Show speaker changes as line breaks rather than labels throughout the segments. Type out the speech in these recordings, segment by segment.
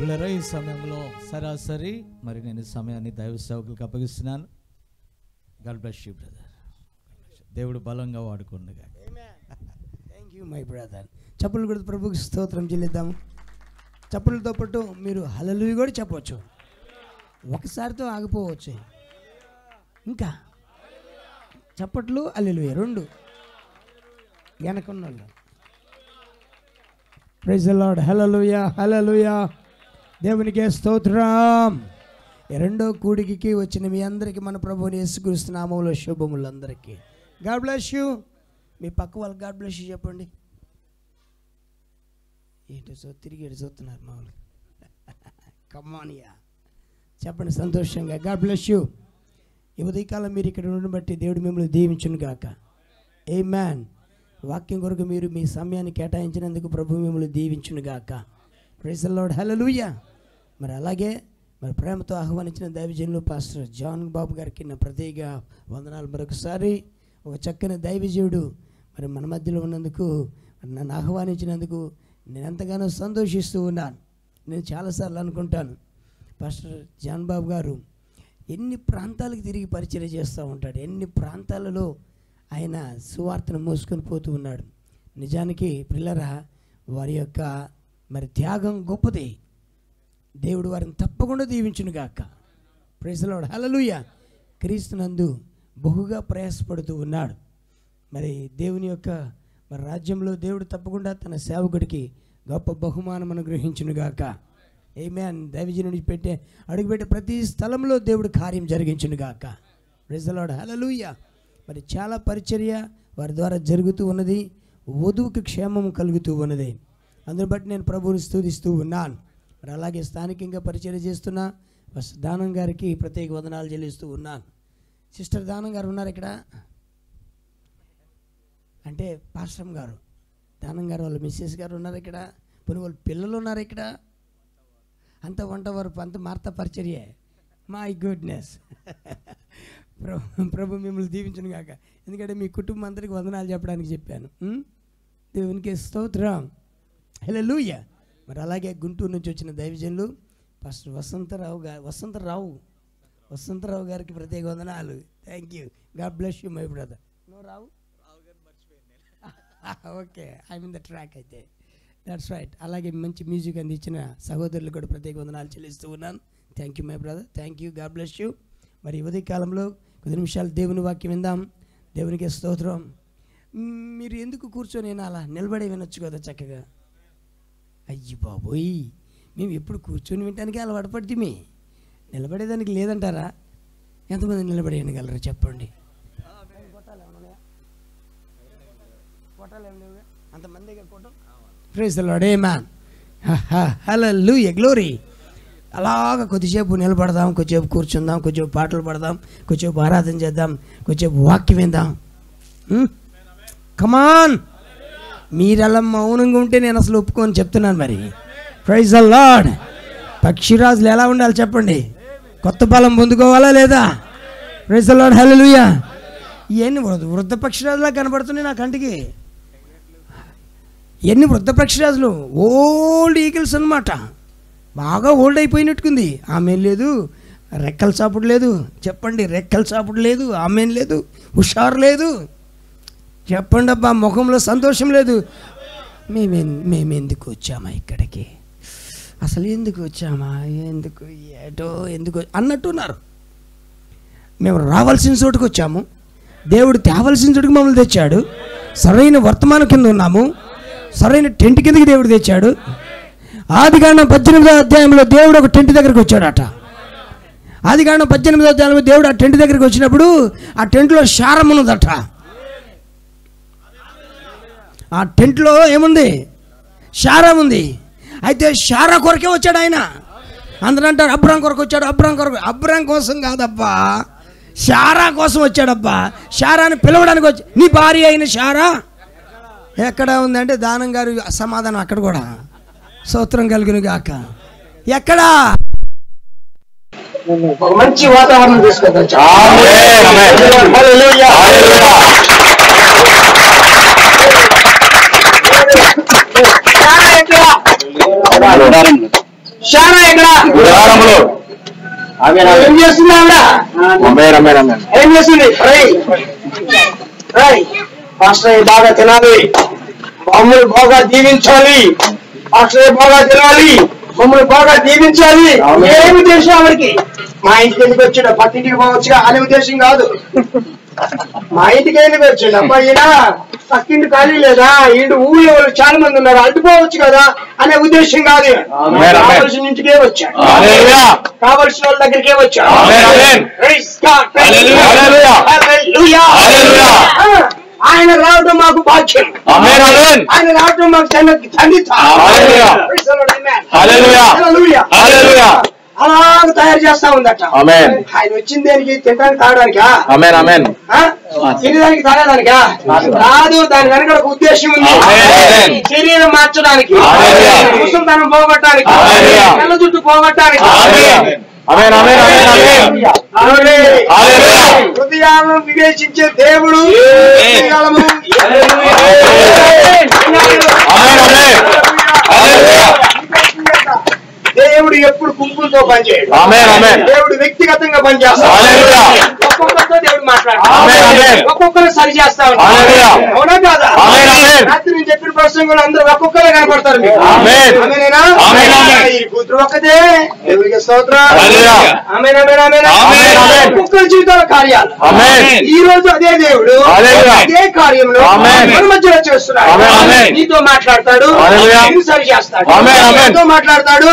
పిల్లరా ఈ సమయంలో సరాసరి మరి నేను సమయాన్ని దైవ సేవకులకు అప్పగిస్తున్నాను. God bless you brother. దేవుడు బలంగా వాడుకుండగా.
Thank you my brother. చప్పులు కూడా ప్రభుకి స్తోత్రం చెల్లిద్దాము. చప్పులతో పాటు మీరు హల్లెలూయా కూడా చెప్పవచ్చు. ఒకసారితో ఆగిపోవచ్చు. ఇంకా చప్పట్లు హల్లెలూయా రెండు వెనకున్న ప్రైజ్ ది లార్డ్. హల్లెలూయా హల్లెలూయా. దేవునికే స్తోత్రం. రెండో కూడికి వచ్చిన మీ అందరికీ మన ప్రభువుని యేసుక్రీస్తు నామములో శుభములు అందరికీ. God bless you. మీ పక్క వాళ్ళకి గాడ్ బ్లెస్ యూ చెప్పండి. ఏంటో తిరిగి చూస్తున్నారు మామూలు. కమ్మానియా చెప్పండి సంతోషంగా. God bless you. ఈ ఉదయకాలం మీరు ఇక్కడ ఉండడం బట్టి దేవుడు మిమ్మల్ని దీవించును గాక. ఆమేన్. వాక్యం కొరకు మీరు మీ సమయాన్ని కేటాయించినందుకు ప్రభు మిమ్మల్ని దీవించును గాక. Praise the Lord. హల్లెలూయా. మరి అలాగే మరి ప్రేమతో ఆహ్వానించిన దైవజనులు పాస్టర్ జాన్ బాబు గారికి నా ప్రత్యేక వందనాలు. మరొకసారి ఒక చక్కని దైవజనుడు మరి మన మధ్యలో ఉన్నందుకు, నన్ను ఆహ్వానించినందుకు నేను ఎంతగానో సంతోషిస్తూ ఉన్నాను. నేను చాలాసార్లు అనుకుంటాను, పాస్టర్ జాన్ బాబు గారు ఎన్ని ప్రాంతాలకు తిరిగి పరిచయం చేస్తూ ఉంటాడు, ఎన్ని ప్రాంతాలలో ఆయన సువార్తను మోసుకొని పోతూ ఉన్నాడు. నిజానికి పిల్లరా వారి యొక్క మరి త్యాగం గొప్పది. దేవుడు వారిని తప్పకుండా దీవించును గాక. Praise the Lord. హల్లెలూయా. క్రీస్తునందు బహుగా ప్రయాసపడుతూ ఉన్నాడు. మరి దేవుని యొక్క మరి రాజ్యంలో దేవుడు తప్పకుండా తన సేవకుడికి గొప్ప బహుమానం అనుగ్రహించును గాక. ఆమేన్. దైవజనుడి అడుగుపెట్టే ప్రతి స్థలంలో దేవుడు కార్యం జరిగించును గాక. Praise the Lord. హల్లెలూయా. మరి చాలా పరిచర్య వారి ద్వారా జరుగుతూ ఉన్నది. వధువుకి క్షేమం కలుగుతూ ఉన్నది. అందుని బట్టి నేను ప్రభువుని స్తుతిస్తూ ఉన్నాను. మరి అలాగే స్థానికంగా పరిచర్య చేస్తున్న దానం గారికి ప్రత్యేక వందనాలు చెల్లిస్తూ ఉన్నాను. సిస్టర్ దానం గారు ఉన్నారు ఇక్కడ, అంటే పాస్టర్ గారు దానం గారు వాళ్ళ మిస్సెస్ గారు ఉన్నారు ఇక్కడ, పోనీ వాళ్ళ పిల్లలు ఉన్నారు ఇక్కడ, అంత వంట వరకు అంత మార్త పరిచర్యే. My goodness. ప్రభు మిమ్మల్ని దీవించును గాక. ఎందుకంటే మీ కుటుంబం అందరికి వందనాలు చెప్పడానికి చెప్పాను. దేవునికి స్తోత్రం. హల్లెలూయా. మరి అలాగే గుంటూరు నుంచి వచ్చిన దైవజనులు పాస్టర్ వసంతరావు గారికి ప్రత్యేక వందనాలు. Thank you. God bless you my brother. No రావు okay, I mean the track అయితే. That's right. అలాగే మంచి మ్యూజిక్ అందించిన సహోదరులు కూడా ప్రత్యేక వందనాలు చెల్లిస్తూ ఉన్నాను. Thank you my brother. Thank you. God bless you. మరి ఉదయ కాలంలో కొద్ది నిమిషాలు దేవుని వాక్యం విందాం. దేవునికి స్తోత్రం. మీరు ఎందుకు కూర్చొని అలా నిలబడి వినొచ్చు కదా చక్కగా. అయ్యి బాబోయ్, మేము ఎప్పుడు కూర్చొని వినటానికి అలవాటు పడితే నిలబడేదానికి లేదంటారా? ఎంతమంది నిలబడి వినగలరు చెప్పండి. అంతమంది praise the Lord. Amen. Hallelujah. Glory. అలాగా కొద్దిసేపు నిలబడదాం, కొద్దిసేపు కూర్చుందాం, కొద్దిసేపు పాటలు పాడదాం, కొద్దిసేపు ఆరాధన చేద్దాం, కొద్దిసేపు వాక్యం విందాం. కమాన్. మీరలా మౌనంగా ఉంటే నేను అసలు ఒప్పుకొని చెప్తున్నాను. మరి ప్రైజ్ ది లార్డ్. పక్షిరాజులు ఎలా ఉండాలి చెప్పండి? కొత్త బలం పొందుకోవాలా లేదా? Praise the Lord. హల్లెలూయా. ఇవన్నీ వృద్ధ పక్షిరాజులా కనబడుతున్నాయి నా కంటికి. ఎన్ని వృద్ధ పక్షిరాజులు, ఓల్డ్ ఈగిల్స్ అన్నమాట. బాగా ఓల్డ్ అయిపోయినట్టుకుంది. ఆమె లేదు, రెక్కల చాపుడు లేదు చెప్పండి, రెక్కల చాపుడు లేదు, ఆమె లేదు, హుషారు లేదు చెప్పండి. అబ్బా ముఖంలో సంతోషం లేదు. మేము ఎందుకు వచ్చామా ఇక్కడికి, అసలు ఎందుకు వచ్చామా, ఎందుకు ఏటో ఎందుకు అన్నట్టున్నారు. మేము రావాల్సిన చోటుకు వచ్చాము, దేవుడు తేవాల్సిన చోటుకు మమ్మల్ని తెచ్చాడు. సరైన వర్తమానం కింద ఉన్నాము, సరైన టెంట్ కిందకి దేవుడు తెచ్చాడు. ఆదికాండం 18వ అధ్యాయంలో దేవుడు ఒక టెంట్ దగ్గరికి వచ్చాడట. ఆదికాండం 18వ అధ్యాయంలో దేవుడు ఆ టెంట్ దగ్గరికి వచ్చినప్పుడు ఆ టెంట్లో శారం ఉన్నదట. ఆ టెంట్లో ఏముంది? శారం ఉంది. అయితే శారా కొరకే వచ్చాడు ఆయన. అందరూ అంటారు అబ్రాం కొరకు వచ్చాడు, అబ్రాం కొరకు. అబ్రాం కోసం కాదబ్బా, శారా కోసం వచ్చాడబ్బా. శారాని పిలవడానికి వచ్చి, నీ భార్య అయిన శారా ఎక్కడ ఉందంటే దానం గారు సమాధానం అక్కడ కూడా స్తోత్రం కలుగును గాక. ఎక్కడా?
మంచి వాతావరణం తీసుకొచ్చు. శానా ఇక్కడ ఏం చేస్తుంది ఆవిడ? ఏం చేస్తుంది? పాస్టర్ బాగా తినాలి, మమ్మల్ని బాగా దీవించాలి, పాస్టర్ బాగా తినాలి, మమ్మల్ని బాగా దీవించాలి. ఏ ఉద్దేశం ఆవిడకి? మా ఇంటికి ఎందుకు వచ్చాడు? పక్కింటికి పోవచ్చుగా అనే ఉద్దేశం కాదు. మా ఇంటికి ఎందుకు వచ్చాడు? అబ్బాయి పక్కింటి ఖాళీ లేదా, ఈడు ఊళ్ళో వాళ్ళు చాలా మంది ఉన్నారు, అడ్డుకోవచ్చు కదా అనే ఉద్దేశం కాదు. కావలసిన ఇంటికే వచ్చాడు, కావలసిన వాళ్ళ దగ్గరికే వచ్చాడు. ఆయన రావడం మాకు భాగ్యం, ఆయన రావడం మాకు ధన్యత. అలా తయారు చేస్తా ఉందట. ఆయన వచ్చింది దేనికి? తినడానికి తాగడానికా? తినడానికి తాగడానికా కాదు. దాని వెనక ఒక ఉద్దేశం ఉంది. శరీరం మార్చడానికి, ముసలితనం పోగొట్టడానికి, తెల్ల జుట్టు పోగొట్టడానికి. హృదయాలను వివేచించే దేవుడు. దేవుడు ఎప్పుడు గుంపులతో పనిచేయడు. దేవుడు వ్యక్తిగతంగా పనిచేస్తాడు. ఒక్కొక్కరితో దేవుడు మాట్లాడతాడు, ఒక్కొక్కరు సరి చేస్తా ఉంటాడు. అవునా కాదా? రాత్రి నేను చెప్పిన ప్రసంగంలో అందరూ ఒక్కొక్కరే కనపడతారు మీకు. ఈ కూతురు ఒక్కతే దేవుడికి స్తోత్రం. ఒక్కొక్కరి జీవితాల కార్యాలు ఈ రోజు అదే దేవుడు అదే కార్యంలో మన మధ్యలో చేస్తున్నాడు. నీతో మాట్లాడతాడు, నిన్ను సరి చేస్తాడు. నీతో మాట్లాడతాడు,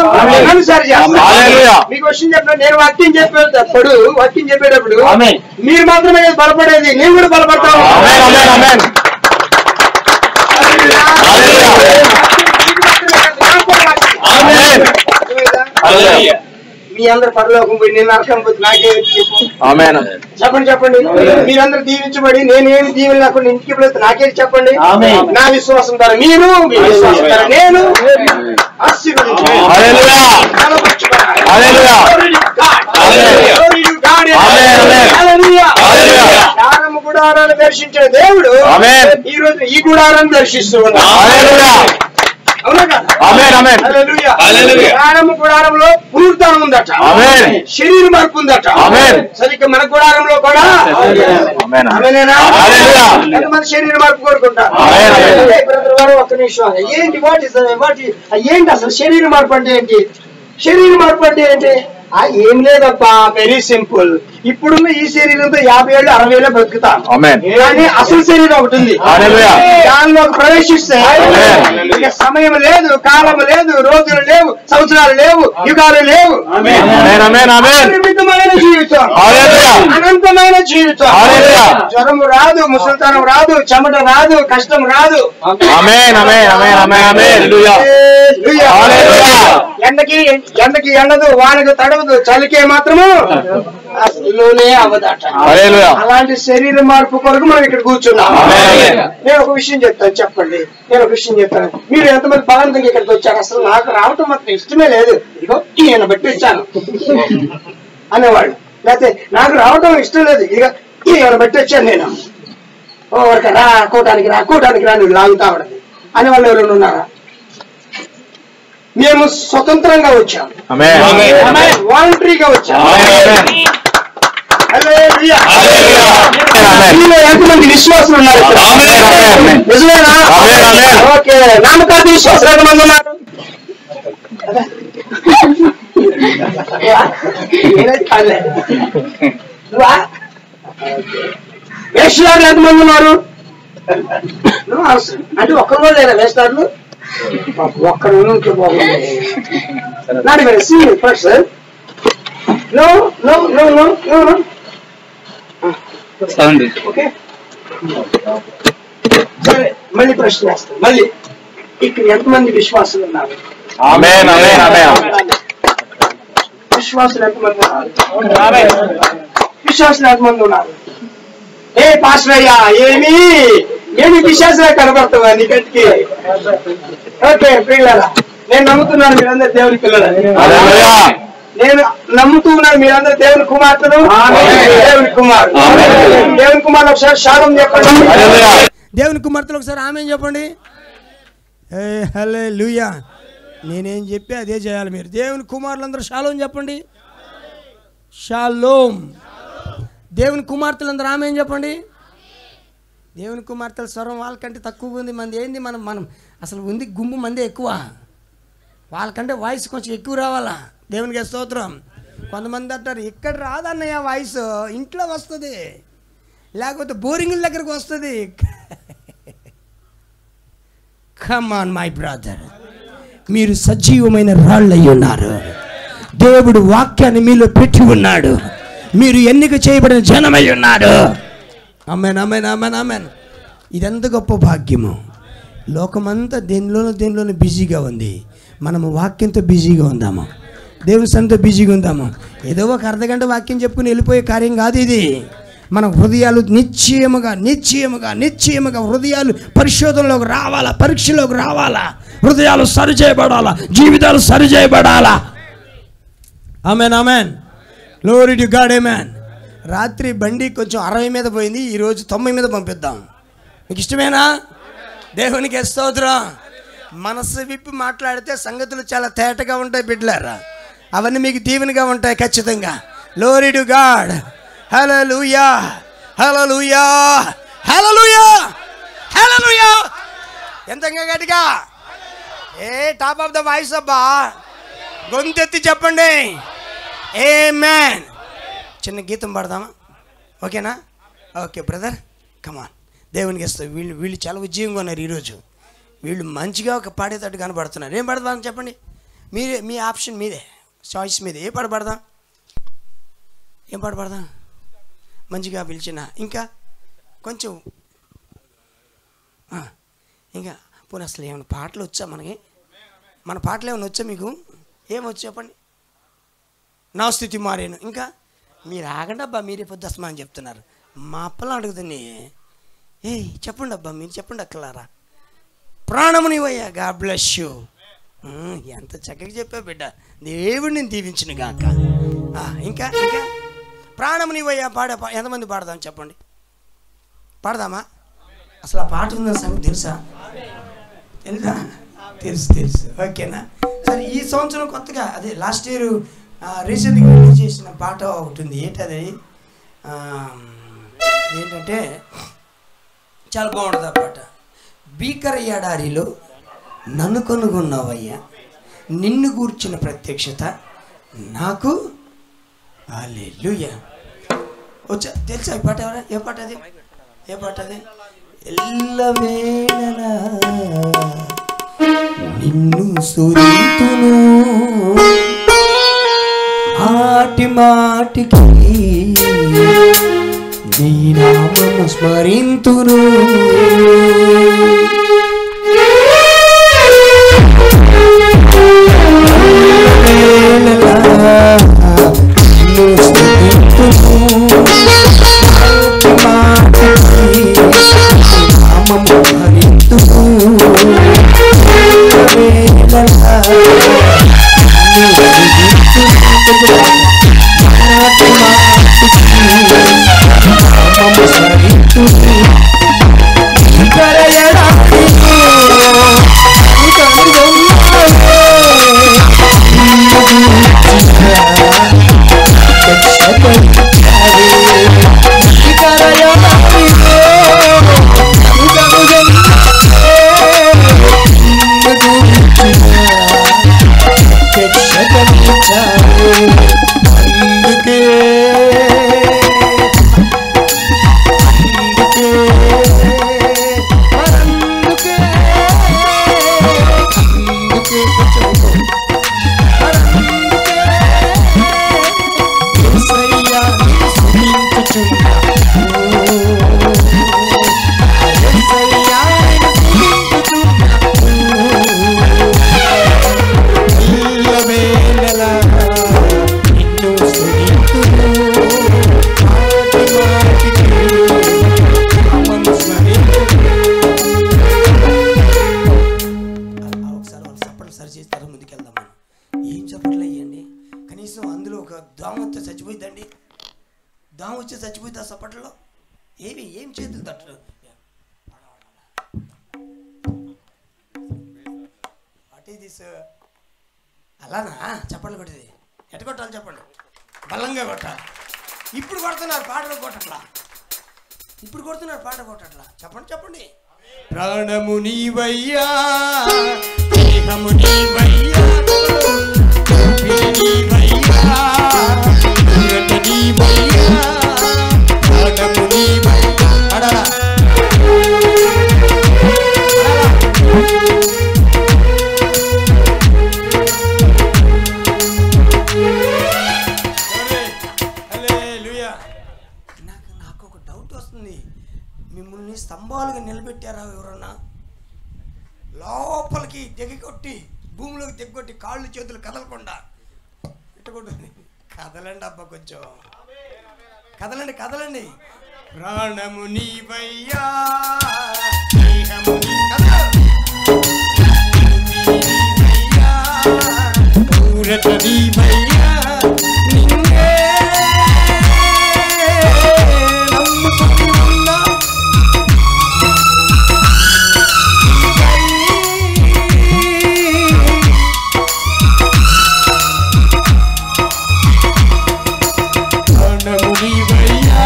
నన్ను సరి చేస్తాడు. మీకు విషయం చెప్పిన నేను వాక్యం చెప్పేటప్పుడు మీరు మాత్రమే బలపడేది, నేను కూడా బలపడతాను. మీ అందరు పరలోకం పోయి నేను నరకం పోతే నాకే చెప్పండి. చెప్పండి. మీరందరూ దీవించబడి నేనేమి దీవెన లేకుండా ఇంటికి వెళ్తే నాకే చెప్పండి. నా విశ్వాసం ద్వారా మీరు, మీ విశ్వాసం ద్వారా నేను గుడారాన్ని దర్శించిన దేవుడు ఈ రోజు ఈ గుడారాన్ని దర్శిస్తూ ఉన్నాడు. గుడారంలో పునరుద్ధరణ ఉందట, శరీర మార్పు ఉందట. సరిగ్గా మన గుడారంలో కూడా ఎంతమంది శరీర మార్పు కోరుకుంటారు? ఒక్క నిమిషం. ఏంటి అసలు శరీర మార్పు అంటే ఏంటి? శరీర మార్పు అంటే ఏంటి? ఏం లేదబ్బా, వెరీ సింపుల్. ఇప్పుడున్న ఈ శరీరంతో 50 ఏళ్ళు 60 ఏళ్ళు బతుకుతాం, కానీ అసలు శరీరం ఒకటి ఉంది. దానిలోకి ప్రవేశిస్తే ఇక సమయం లేదు, కాలం లేదు, రోజులు లేవు, సంవత్సరాలు లేవు, యుగాలు లేవు. అనంతమైన జీవితం, అనంతమైన జీవితం. జ్వరం రాదు, ముసలితనం రాదు, చెమట రాదు, కష్టం రాదు. ఎండకి ఎండదు, వానకు తడవదు, చలికే మాత్రము అసలునే అవదట. అలాంటి శరీర మార్పు కొరకు మనం ఇక్కడ కూర్చున్నాం. నేను ఒక విషయం చెప్తాను, చెప్పండి. నేను ఒక విషయం చెప్తాను. మీరు ఎంతమంది బలవంతంగా ఇక్కడికి వచ్చారు? అసలు నాకు రావటం మాత్రం ఇష్టమే లేదు, ఇదిగో ఈయన బట్టి వచ్చాను అనేవాళ్ళు. లేకపోతే నాకు రావటం ఇష్టం లేదు, ఇదిగో ఈయన బట్టి వచ్చాను నేను. ఓవరికి రా, కూటానికి రా నువ్వు లాగుతా ఉండదు అనేవాళ్ళు ఎవరైనా ఉన్నారా? మేము స్వతంత్రంగా వచ్చాం, వాలంటరీగా వచ్చాం. ఎంతమంది విశ్వాసులు ఉన్నారు? నిజమేనా? ఓకే. నామకార్థ విశ్వాసులు ఎంతమంది ఉన్నారు? వేషధారులు ఎంతమంది ఉన్నారు? అంటే ఒక్కరు కూడా లేదా వేషధారులు? ఒక్కరు ఉంటే బాగుంది. Not very serious person. No no no no no no. Okay, సరే. మళ్ళీ ప్రశ్న వేస్తాను. మళ్ళీ ఇక్కడ ఎంతమంది విశ్వాసులు ఉన్నారు? విశ్వాసులు ఎంతమంది ఉన్నారు? విశ్వాసులు ఎంతమంది ఉన్నారు? ఏ పాస్టర్ అయ్యా, ఏమి విశ్వాసంగా కనబడతావా నీ గట్టికి? ఓకే పిల్లలా, నేను నమ్ముతున్నాను మీరందరూ దేవుని పిల్లలు. నేను నమ్ముతూ ఉన్నాను మీరందరూ దేవుని కుమార్తెలు, దేవుని కుమారు. దేవుని కుమారులు ఒకసారి శాలం చెప్పండి. దేవుని కుమార్తెలు ఒకసారి ఆమె చెప్పండి. హల్లెలూయా.
నేనేం చెప్పి అదే చేయాలి మీరు. దేవుని కుమారులందరూ షాలోం చెప్పండి. షాలోం. దేవుని కుమార్తెలందరూ ఆమె ఏం చెప్పండి. దేవుని కుమార్తెల స్వరం వాళ్ళకంటే తక్కువ ఉంది. మంది ఏంది మనం అసలు ఉంది గుంపు మంది ఎక్కువ. వాళ్ళకంటే వాయిస్ కొంచెం ఎక్కువ రావాలా. దేవునికి స్తోత్రం. కొంతమంది అంటారు ఇక్కడ రాదన్నయ్య వాయిస్, ఇంట్లో వస్తుంది, లేకపోతే బోరింగుల దగ్గరకు వస్తుంది. కమ్ ఆన్ మై బ్రదర్, మీరు సజీవమైన రాళ్ళై ఉన్నారు. దేవుడు వాక్యాన్ని మీలో పెట్టి ఉన్నాడు. మీరు ఎన్నిక చేయబడిన జనమై ఉన్నారు. ఆమేన్, ఆమేన్, ఆమేన్, ఆమేన్. ఇదెంత గొప్ప భాగ్యము. లోకమంతా దేనిలోనూ బిజీగా ఉంది. మనము వాక్యంతో బిజీగా ఉందాము, దేవుని సన్నిధితో బిజీగా ఉందాము. ఏదో ఒక అర్ధగంట వాక్యం చెప్పుకుని వెళ్ళిపోయే కార్యం కాదు ఇది. మన హృదయాలు నిశ్చయముగా హృదయాలు పరిశోధనలోకి రావాలా, పరీక్షలోకి రావాలా, హృదయాలు సరిచేయబడాలా, జీవితాలు సరిచేయబడాలా. Amen, amen. Glory to God. Amen. రాత్రి బండి కొంచెం 60 మీద పోయింది, ఈరోజు 90 మీద పంపిద్దాం. మీకు ఇష్టమేనా? దేవునికి స్తోత్రం. మనసు విప్పి మాట్లాడితే సంగతులు చాలా తేటగా ఉంటాయి బిడ్డలారా. అవన్నీ మీకు దీవెనగా ఉంటాయి ఖచ్చితంగా. Glory to God. Hallelujah, hallelujah, hallelujah, hallelujah. ఎంతగా గట్టిగా టాప్ ఆఫ్ ద వాయిస్ అబ్బా, గొంతెత్తి చెప్పండి ఆమేన్. చిన్న గీతం పాడదామా? ఓకేనా? ఓకే బ్రదర్, కమాన్. దేవునికి ఇస్తాం. వీళ్ళు చాలా ఉద్యోగంగా ఉన్నారు ఈరోజు. వీళ్ళు మంచిగా ఒక పాడేటట్టు కనబడుతున్నారు. ఏం పాడదాం చెప్పండి? మీరే, మీ ఆప్షన్ మీదే, చాయిస్ మీదే. ఏ పాట పాడదాం? ఏం పాట పాడదాం? మంచిగా పిలిచిన ఇంకా కొంచెం ఇంకా పోనీ అసలు ఏమైనా పాటలు వచ్చా మనకి? మన పాటలు ఏమైనా వచ్చా మీకు? ఏమొచ్చు చెప్పండి? నా స్థితి మారేను. ఇంకా మీరు ఆగండి అబ్బా, మీరే పొద్దు అస్మాని చెప్తున్నారు. మా అప్పలా అడుగుతుంది. చెప్పండి అబ్బా, మీరు చెప్పండి అక్కలారా. ప్రాణమునివయ్యా. God bless you. ఎంత చక్కగా చెప్పా బిడ్డ. దేవుడిని దీవించిన గాక. ఇంకా ఇంకా ప్రాణమునివయ్యా ఎంతమంది పాడదాం చెప్పండి? పాడదామా? అసలు ఆ పాట ఉందని సంగతి తెలుసా? తెలుసు. ఓకేనా? సరే, ఈ సంవత్సరం కొత్తగా అదే లాస్ట్ ఇయర్ రీసెంట్గా రిలీజ్ చేసిన పాట ఒకటి ఉంది. ఏంటది? ఏంటంటే చాలా బాగుంటుంది ఆ పాట. భీకర ఎడారిలో నన్ను కనుగొన్నావయ్యా, నిన్ను గూర్చిన ప్రత్యక్షత నాకు. హల్లెలూయా. వచ్చా తెలుసా ఈ పాట? ఎవరా? ఏ పాట అది? ఎల్లవేళలా నిన్ను స్తుతింతును, మాటి మాటికి నీ నామము స్మరింతును. చచ్చిపోయింది ఆ సపట్లో. ఏం చేతులు తట్టడు. What is this? అలానా? చెప్పండి కొట్టేది ఎట్ట కొట్టాలి చెప్పండి. బలంగా కొట్టాలి. ఇప్పుడు కొడుతున్నారు పాటలు కొట్టట్లా. ఇప్పుడు కొడుతున్నారు పాట కొట్టట్లా. చెప్పండి చెప్పండి. ప్రాణము నీవయ్యా, దేహము నీవయ్యా, నీవయ్యా, నీవయ్యా, ప్రాణము నీవయ్యా. అడాలా నాకు ఒక డౌట్ వస్తుంది. మిమ్మల్ని స్తంభాలుగా నిలబెట్టారా ఎవరన్నా? లోపలికి దిగకొట్టి భూమిలోకి దిగొట్టి కాళ్ళు చేతులు కదలకుండా ఇట్టుకుంటుంది. కదలండి అబ్బా, కొంచెం కదలండి కదలండి. ప్రాణము నీవయ్యా, దేహము నీవయ్యా, ఊరట నీవయ్యా, నిన్నే నమ్ముకున్నా ప్రాణము నీవయ్యా,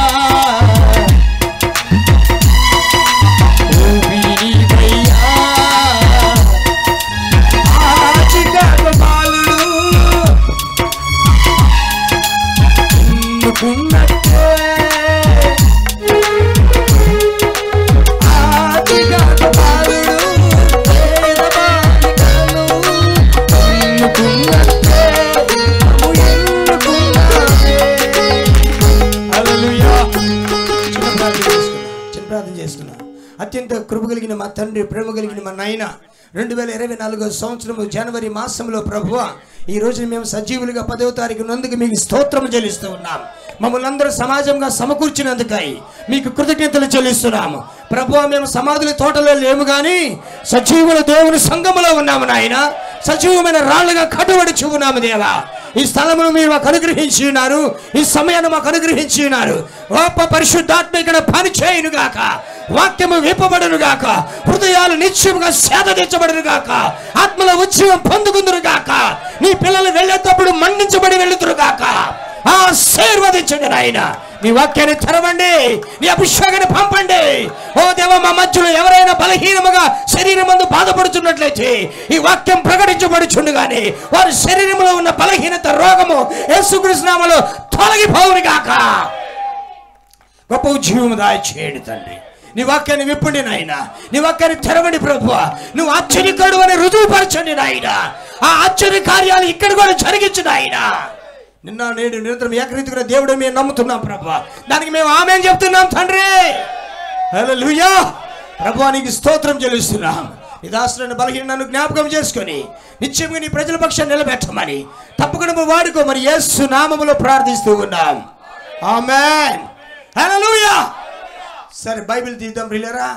నీవయ్యా, ఆచికాక బాలుడు ఎన్నుకున్నట్టే, ఆచికాక బాలుడు పేద బాలికను ఎన్నుకున్నట్టే, ఎన్నుకున్నాడే. హల్లెలూయా. చిన్న ప్రార్థన చేస్తున్నా. అత్యంత కృప కలిగిన మా తండ్రి, ప్రేమ కలిగిన మా నాయన, 2024 సంవత్సరము జనవరి మాసంలో ప్రభువా, ఈ రోజు మేము సజీవులుగా 10వ తారీఖు నందుకు మీకు స్తోత్రం చెల్లిస్తూ ఉన్నాం. మమ్మల్ని అందరూ సమాజంగా సమకూర్చినందుకై మీకు కృతజ్ఞతలు చెల్లిస్తున్నాము ప్రభువా. మేము సమాధుల తోటలో లేము కానీ సజీవుల దేవుని సంఘములో ఉన్నాము నాయన. సజీవమైన రాళ్లుగా కట్టుబడి ఉన్నాము దేవా. ఈ స్థలమును మీరు మాకు అనుగ్రహించి ఉన్నారు, ఈ సమయాన్ని మాకు అనుగ్రహించి ఉన్నారు. గొప్ప పరిశుద్ధాత్మ ఇక్కడ పని చేయును గాక, వాక్యము విప్పబడును గాక, హృదయాలు నిత్యముగా సేదతీర్చబడును గాక, ఆత్మలో ఉత్సవం పొందుకుందురు గాక, నీ పిల్లలు వెళ్ళేటప్పుడు మన్నించబడి వెళ్ళుదురు గాక. ఆశీర్వదించండి నాయన. నీ వాక్యాన్ని తెరవండి, నీ అభిషేకాన్ని పంపండి. ఓ దేవ, మా మధ్యలో ఎవరైనా బలహీనముగా శరీరమందు బాధపడుతున్నట్లయితే ఈ వాక్యం ప్రకటించబడుచుండు గాని వారి శరీరంలో ఉన్న బలహీనత, రోగము యేసుక్రీస్తు నామములో తొలగిపోవును గాక. గొప్ప జీవము దయచేయండి తండ్రి. నీ వాక్యాన్ని విప్పండి నాయన, నీ వాక్యాన్ని తెరవండి ప్రభువా. నువ్వు ఆశ్చర్యకరుడు అని రుజువుపరచండి నాయన. ఆ ఆశ్చర్య కార్యాలు ఇక్కడ కూడా జరిగించు నాయన. నిన్న నేడు నిరంతరం ఏకరీతిగా దేవుడు మేము నమ్ముతున్నాం ప్రభువా. దానికి మేము ఆమేన్ చెప్తున్నాం తండ్రి. హల్లెలూయా. ప్రభువా, నీకు స్తోత్రం చెల్లిస్తున్నాం. నీ దాసులను బలహీనను జ్ఞాపకం చేసుకొని నిత్యంగా నీ ప్రజల పక్షాన్ని నిలబెట్టమని తప్పకుండా వాడుకోమని యేసు నామములో ప్రార్థిస్తూ ఉన్నాం. ఆమేన్. హల్లెలూయా. సరే, బైబిల్ తీద్దాం ప్రియులారా.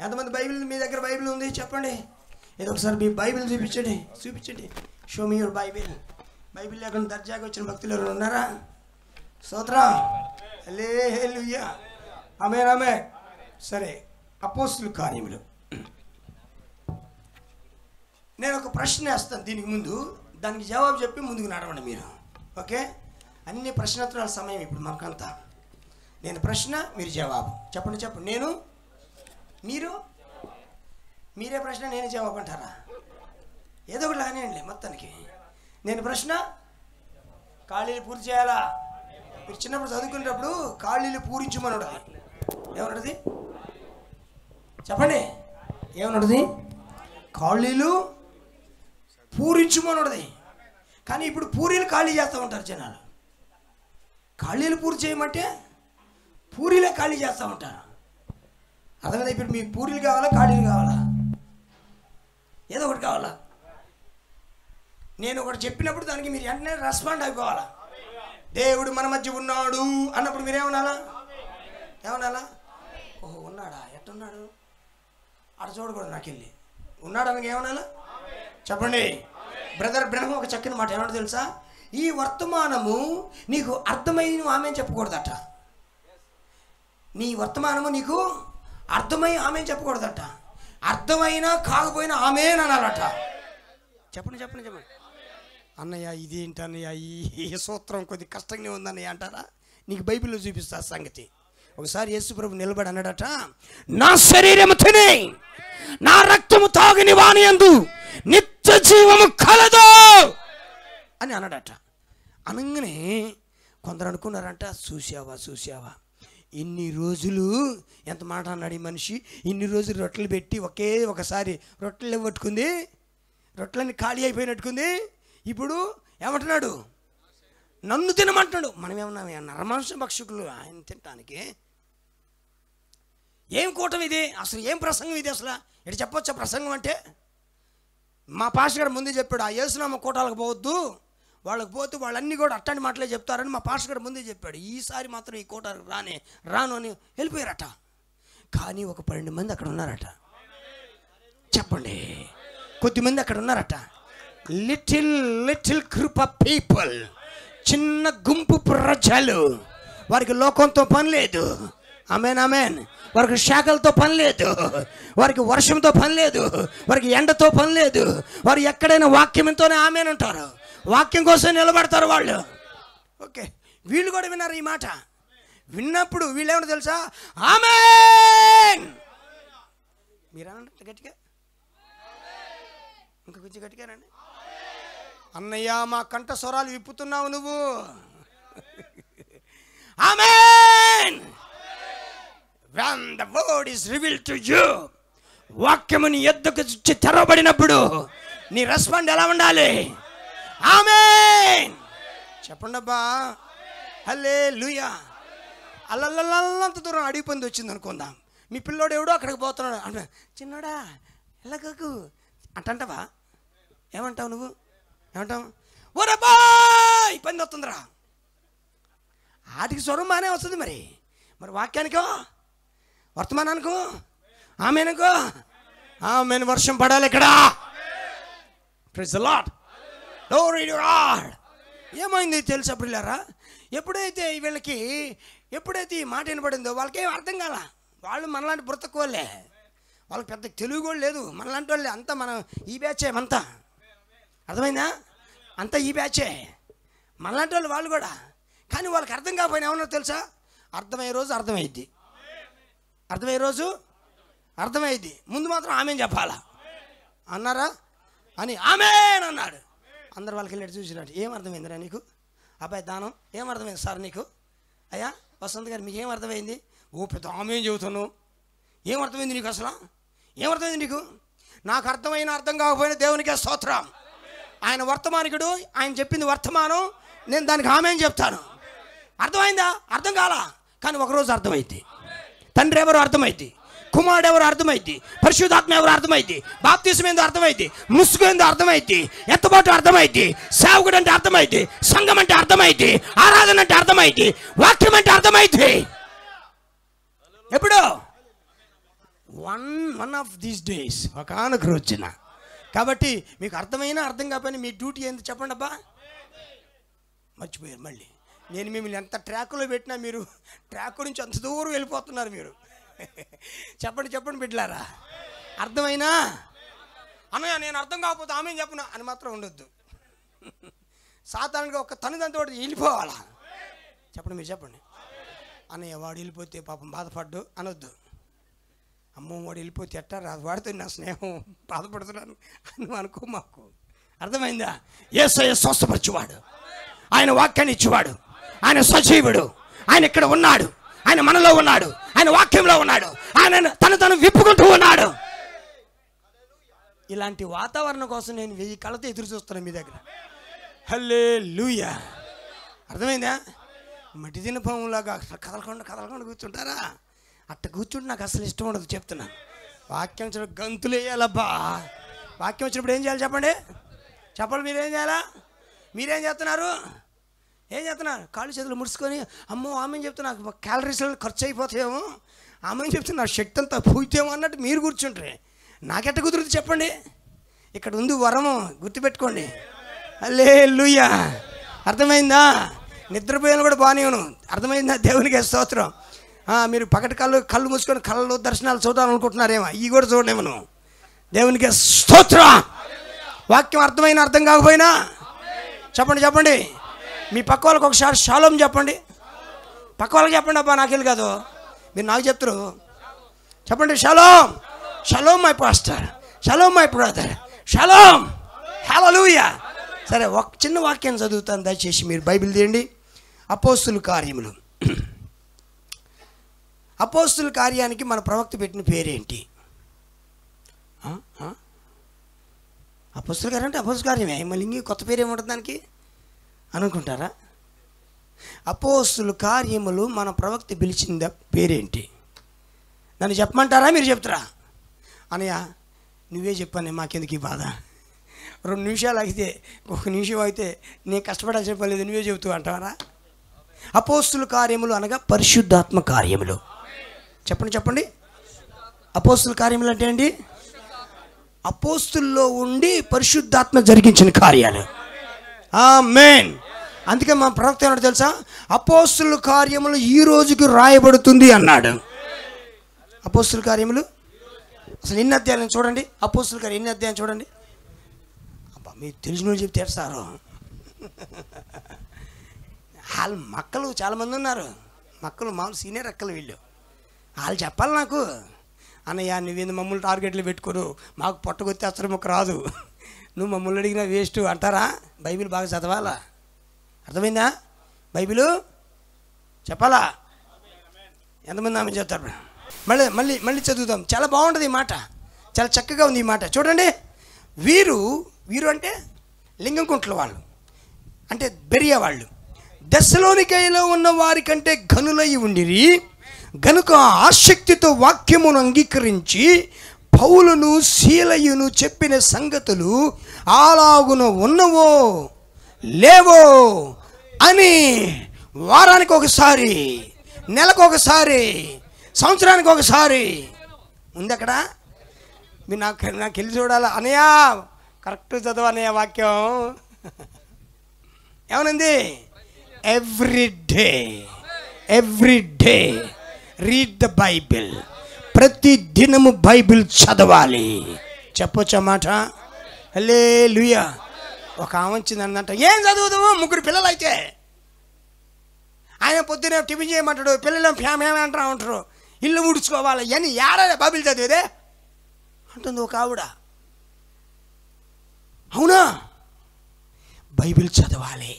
ఎంతమంది బైబిల్ మీ దగ్గర బైబిల్ ఉంది చెప్పండి. ఏదో ఒకసారి మీ బైబిల్ చూపించండి. Show me your Bible. Bible లేకుండా దర్జాగా వచ్చిన భక్తులు ఎవరు ఉన్నారా? స్తోత్రం. హల్లెలూయా. ఆమేన్ ఆమేన్. సరే, అపోస్తుల కార్యములు. నేను ఒక ప్రశ్న వేస్తాను దీనికి ముందు, దానికి జవాబు చెప్పి ముందుకు నడవండి మీరు. ఓకే? అన్ని ప్రశ్నోత్తరాల సమయం ఇప్పుడు మాకంతా. నేను ప్రశ్న, మీరు జవాబు. చెప్పండి. నేను, మీరే ప్రశ్న, నేనే జవాబు అంటారా? ఏదో ఒకటి లానేయండి మొత్తానికి. నేను ప్రశ్న, ఖాళీలు పూర్తి చేయాలా? మీరు చిన్నప్పుడు చదువుకునేటప్పుడు ఖాళీలు పూరించమని ఉండదు. ఏమన్నది చెప్పండి? ఏమన్నది? ఖాళీలు పూరించమని ఉండదు. కానీ ఇప్పుడు పూరీలు ఖాళీ చేస్తూ ఉంటారు జనాలు. ఖాళీలు పూర్తి చేయమంటే పూరీలే ఖాళీ చేస్తూ ఉంటారు. అర్థమైందా? ఇప్పుడు మీకు పూరీలు కావాలా, ఖాళీలు కావాలా? ఏదో ఒకటి కావాలా? నేను ఒకటి చెప్పినప్పుడు దానికి మీరు వెంటనే రెస్పాండ్ అయిపోవాలా. దేవుడు మన మధ్య ఉన్నాడు అన్నప్పుడు మీరేమనాలా? ఓహో, ఉన్నాడా? ఎట్టున్నాడు? అటు చూడకూడదు. నాకు వెళ్ళి ఉన్నాడు అనగా ఏమనాలా? చెప్పండి. బ్రదర్ బ్రహ్మ ఒక చక్కని మాట ఏమన్నా తెలుసా? ఈ వర్తమానము నీకు అర్థమై నువ్వు ఆమె చెప్పకూడదట. నీ వర్తమానము నీకు అర్థమై ఆమె చెప్పకూడదట. అర్థమైనా కాకపోయినా ఆమె అనాలట. చెప్పండి. అన్నయ్య ఇదేంటన్నయ్య ఈ సూత్రం కొద్ది కష్టంగానే ఉందన్నయ్య అంటారా? నీకు బైబిల్లో చూపిస్తా సంగతి. ఒకసారి యేసు ప్రభు నిలబడి అన్నాడట, నా శరీరము తిని నా రక్తము తాగిని వాని యందు నిత్య జీవము కలదు అని అన్నాడట. అనగానే కొందరు అనుకున్నారంట, చూసావా ఇన్ని రోజులు ఎంత మాట అన్నాడు ఈ మనిషి. ఇన్ని రోజులు రొట్టెలు పెట్టి ఒకసారి రొట్టెలు పట్టుకుంది, రొట్టెలన్నీ ఖాళీ అయిపోయినట్టుకుంది. ఇప్పుడు ఏమంటున్నాడు? నన్ను తినమంటున్నాడు. మనం ఏమన్నా నరమాంస భక్షకులు ఆయన తినటానికి? ఏం కూటం ఇది అసలు? ఏం ప్రసంగం ఇది అసలు? ఇటు చెప్పొచ్చా ప్రసంగం అంటే? మా పాస్టర్ గారు ముందే చెప్పాడు, ఆ యేసునామ కూటాలకు పోవద్దు, వాళ్ళకి పోతే వాళ్ళన్నీ కూడా అట్టని మాటలే చెప్తారని మా పాస్టర్ గారు ముందే చెప్పాడు. ఈసారి మాత్రం ఈ కూటాలకు రాను అని వెళ్ళిపోయారట. కానీ ఒక 12 మంది అక్కడ ఉన్నారట. చెప్పండి, కొద్దిమంది అక్కడ ఉన్నారట. లిటిల్ గ్రూప్ ఆఫ్ పీపుల్, చిన్న గుంపు ప్రజలు. వారికి లోకంతో పని లేదు. ఆమేన్. వారికి శాఖలతో పని లేదు, వారికి వర్షంతో పని లేదు, వారికి ఎండతో పని లేదు. వారు ఎక్కడైనా వాక్యంతోనే ఆమేన్ అంటారు, వాక్యం కోసం నిలబడతారు వాళ్ళు. ఓకే, వీళ్ళు కూడా విన్నారు ఈ మాట. విన్నప్పుడు వీళ్ళు ఏమన్నా తెలుసా? ఆమేన్. మీరు అనండి గట్టిగా, ఇంకా కొంచెం గట్టిగా రండి. అన్నయ్య మా కంఠ స్వరాలు విప్పుతున్నావు నువ్వు. ఆమేన్. When the word is revealed to you, వాక్యము నీ యొద్దకు తెరవబడినప్పుడు నీ రెస్పాండ్ ఎలా ఉండాలి? ఆమేన్ చెప్పండి అబ్బా. హల్లెలూయా. అల్లల్లంత దూరం అడిగి పొంది వచ్చింది అనుకుందాం. మీ పిల్లోడు ఎవడో అక్కడికి పోతున్నాడు అంటే, చిన్నోడా ఎలాగకు అంటావా? ఏమంటావు నువ్వు? ఏమంటావు? ఓరబ్బా ఇబ్బంది వస్తుందిరా. ఆటికి స్వరం బాగానే వస్తుంది, మరి వాక్యానికో వర్తమానానికో ఆమెనుకో ఆమెన్ వర్షం పడాలి ఇక్కడ. Praise the Lord. Glory to God. ఏమైంది తెలుసా పిల్లరా? ఎప్పుడైతే ఈ మాట వినపడిందో వాళ్ళకేం అర్థం కాల. వాళ్ళు మనలాంటి బ్రతకోలే, వాళ్ళకి పెద్ద తెలుగు కూడా లేదు. మనలాంటి వాళ్ళే అంతా, మనం ఈ బ్యాచే అంతా. అర్థమైందా? అంతా ఈ బ్యాచే మనలాంటి వాళ్ళు కూడా. కానీ వాళ్ళకి అర్థం కాకపోయినా ఏమన్నా తెలుసా? అర్థమయ్యే రోజు అర్థమయ్యేది. ముందు మాత్రం ఆమెన్ చెప్పాలా అన్నారా అని ఆమెన్ అన్నాడు. అందరు వాళ్ళకి వెళ్ళి చూసినట్టు, ఏం అర్థమైందిరా నీకు? అబ్బాయి దానం ఏం అర్థమైంది సార్ నీకు? అయ్యా వసంత్ గారు మీకు ఏం అర్థమైంది? ఓ పెద్ద ఆమెన్ చెబుతాను. ఏం అర్థమైంది నీకు? అసలు ఏమర్థమైంది నీకు? నాకు అర్థం కాకపోయినా దేవునికే స్తోత్రం. ఆయన వర్తమానికుడు, ఆయన చెప్పింది వర్తమానం, నేను దానికి ఆమెన్ చెప్తాను. అర్థమైందా? అర్థం కాలా, కానీ ఒకరోజు అర్థమైంది. తండ్రి ఎవరు అర్థమైంది, కుమారుడు ఎవరు అర్థమైంది, పరిశుద్ధాత్మ ఎవరు అర్థమైంది, బాప్తిసం ఏందో అర్థమైంది, ముసుగు ఏందో అర్థమైంది, ఎత్తుబాటు అర్థమైంది, సేవకుడు అంటే అర్థమైంది, సంఘం అంటే అర్థమైంది, ఆరాధన అంటే అర్థమైంది, వాక్యం అంటే అర్థమైంది. ఎప్పుడు? వన్ ఆఫ్ దీస్ డేస్, ఒకనొక రోజున. కాబట్టి మీకు అర్థమైనా అర్థం కాకపోయినా మీ డ్యూటీ ఏంది చెప్పండి అబ్బా. మర్చిపోయారు మళ్ళీ. నేను మిమ్మల్ని ఎంత ట్రాక్లో పెట్టినా మీరు ట్రాక్ నుంచి అంత దూరం వెళ్ళిపోతున్నారు మీరు. చెప్పండి బిడ్డలారా, అర్థమైనా? అన్నయ్య నేను అర్థం కాకపోతే ఆమె చెప్పను అని మాత్రం ఉండొద్దు. సాధారణంగా ఒక తనుదంతా వాడు వెళ్ళిపోవాలా. చెప్పండి, మీరు చెప్పండి. అన్నయ్య వాడు వెళ్ళిపోతే పాపం బాధపడ్డు అనొద్దు. అమ్మో వాడు వెళ్ళిపోతే ఎట్టా రాదు, వాడితో నా స్నేహం బాధపడుతున్నాను అని అనుకో మాకు. అర్థమైందా? యేసయ్య స్వస్థపరచువాడు, ఆయన వాక్యాన్ని ఇచ్చేవాడు, ఆయన సజీవుడు, ఆయన ఇక్కడ ఉన్నాడు, ఆయన మనలో ఉన్నాడు, ఆయన వాక్యంలో ఉన్నాడు, ఆయన తను విప్పుకుంటూ ఉన్నాడు. ఇలాంటి వాతావరణం కోసం నేను 1000 కళ్ళతో ఎదురు చూస్తున్నాను మీ దగ్గర. హల్లెలూయా. అర్థమైందా? మట్టి తిన్న పాములాగా కదలకుండా కూర్చుంటారా? అట్ట కూర్చుంటే నాకు అసలు ఇష్టం ఉండదు, చెప్తున్నాను. వాక్యం వచ్చినప్పుడు గంతులు వేయాలబ్బా. వాక్యం వచ్చినప్పుడు ఏం చేయాలి చెప్పండి? మీరేం చేయాలా? మీరేం చేస్తున్నారు? కాళ్ళు చేతులు ముడుచుకొని అమ్మో ఆమె చెప్తే నాకు క్యాలరీస్ ఖర్చు అయిపోతాయేమో, ఆమె చెప్తే నా శక్తి అంతా పూర్తేమో అన్నట్టు మీరు కూర్చుంటారే. నాకెట్ట కుదురుతుంది చెప్పండి? ఇక్కడ ఉంది వరము, గుర్తుపెట్టుకోండి. హల్లెలూయా. అర్థమైందా? నిద్రపోయాను కూడా బాగానే ఉన్నాను. అర్థమైందా? దేవునికి స్తోత్రం. మీరు పగటి కళ్ళు మూసుకొని కళ్ళలో దర్శనాలు చూడాలనుకుంటున్నారేమో, ఇవి కూడా చూడలేమను. దేవునికి స్తోత్రం. వాక్యం అర్థమైనా అర్థం కాకపోయినా చెప్పండి చెప్పండి. మీ పక్క వాళ్ళకి ఒకసారి షాలోమ్ చెప్పండి. పక్క వాళ్ళకి చెప్పండి. అబ్బా నాకు వెళ్ళి కాదు, మీరు నాకు చెప్తారు. చెప్పండి shalom. Shalom my pastor, shalom my brother, shalom. Hallelujah. సరే, ఒక చిన్న వాక్యం చదువుతాను, దయచేసి మీరు బైబిల్ తీయండి. అపోస్తుల కార్యములు. అపోస్తుల కార్యానికి మన ప్రవక్త పెట్టిన పేరేంటి? అపోస్తుల కార్యం అంటే అపోస్తుల కార్యమే, మళ్ళీ ఇంక కొత్త పేరు ఏముంటుంది దానికి అనుకుంటారా? అపోస్తుల కార్యములు మన ప్రవక్త పిలిచిన పేరేంటి? నన్ను చెప్పమంటారా, మీరు చెప్తారా? అనయ్య నువ్వే చెప్పాను, మాకెందుకు ఈ బాధ? 2 నిమిషాలు అయితే, 1 నిమిషం అయితే నేను కష్టపడాల్సిన పని లేదు, నువ్వే చెబుతూ అంటారా? అపోస్తుల కార్యములు అనగా పరిశుద్ధాత్మ కార్యములు. చెప్పండి చెప్పండి. అపోస్తుల కార్యములు అంటే ఏంటి? అపోస్తుల్లో ఉండి పరిశుద్ధాత్మ జరిగించిన కార్యాలు. ఆమేన్. అందుకే మా ప్రవక్త ఏమన్నాడు తెలుసా? అపోస్తుల కార్యములు ఈ రోజుకి రాయబడుతుంది అన్నాడు. అపోస్తుల కార్యములు అసలు ఎన్ని అధ్యాయాలను చూడండి. అపోస్తుల కార్యం ఎన్ని అధ్యాయం చూడండి. అబ్బా మీకు తెలిసిన వాళ్ళు చెప్తే సారు. వాళ్ళు మక్కలు చాలామంది ఉన్నారు. మక్కలు మామూలు సీనియర్ అక్కలు వీళ్ళు. వాళ్ళు చెప్పాలి నాకు. అన్నయ్య నువ్వేందు మమ్మల్ని టార్గెట్లు పెట్టుకోరు, మాకు పొట్టగొత్తే అసలు మొక్క రాదు, నువ్వు మమ్మల్ని అడిగినా వేస్ట్ అంటారా? బైబిల్ బాగా చదవాలా, అర్థమైందా? బైబిలు చెప్పాలా? ఎంతమంది ఆమె చెప్తారు? మళ్ళీ మళ్ళీ మళ్ళీ చదువుతాం. చాలా బాగుంటుంది ఈ మాట, చాలా చక్కగా ఉంది ఈ మాట. చూడండి, వీరు అంటే లింగం కుంట్ల వాళ్ళు, అంటే బెరియా వాళ్ళు. దెస్సలోనికయలో ఉన్న వారి కంటే ఘనులై ఉండిరి గనుక ఆసక్తితో వాక్యమును అంగీకరించి పౌలును శీలయును చెప్పిన సంగతులు అలాగున ఉన్నవో లేవో అని వారానికి ఒకసారి, నెలకు ఒకసారి, సంవత్సరానికి ఒకసారి ఉంది అక్కడ. మీరు నాకు వెళ్ళి చూడాలా? అనయ్య కరెక్ట్ చదువు అనయ్య వాక్యం. ఏమనుంది? Every day read the Bible. ప్రతి దినము బైబిల్ చదవాలి. చెప్పొచ్చా మాట? హల్లెలూయా. ఒక ఆమె వచ్చింది అన్నట్టు, ఏం చదువుతావు? 3 పిల్లలు అయితే ఆయన పొద్దునే టిఫిన్ చేయమంటాడు, పిల్లలు ఫ్యామ్ అంటా ఉంటారు, ఇల్లు ముడుచుకోవాలి అని. ఏడా బైబిల్ చదివేదే అంటుంది ఒక ఆవిడ. అవునా? బైబిల్ చదవాలి.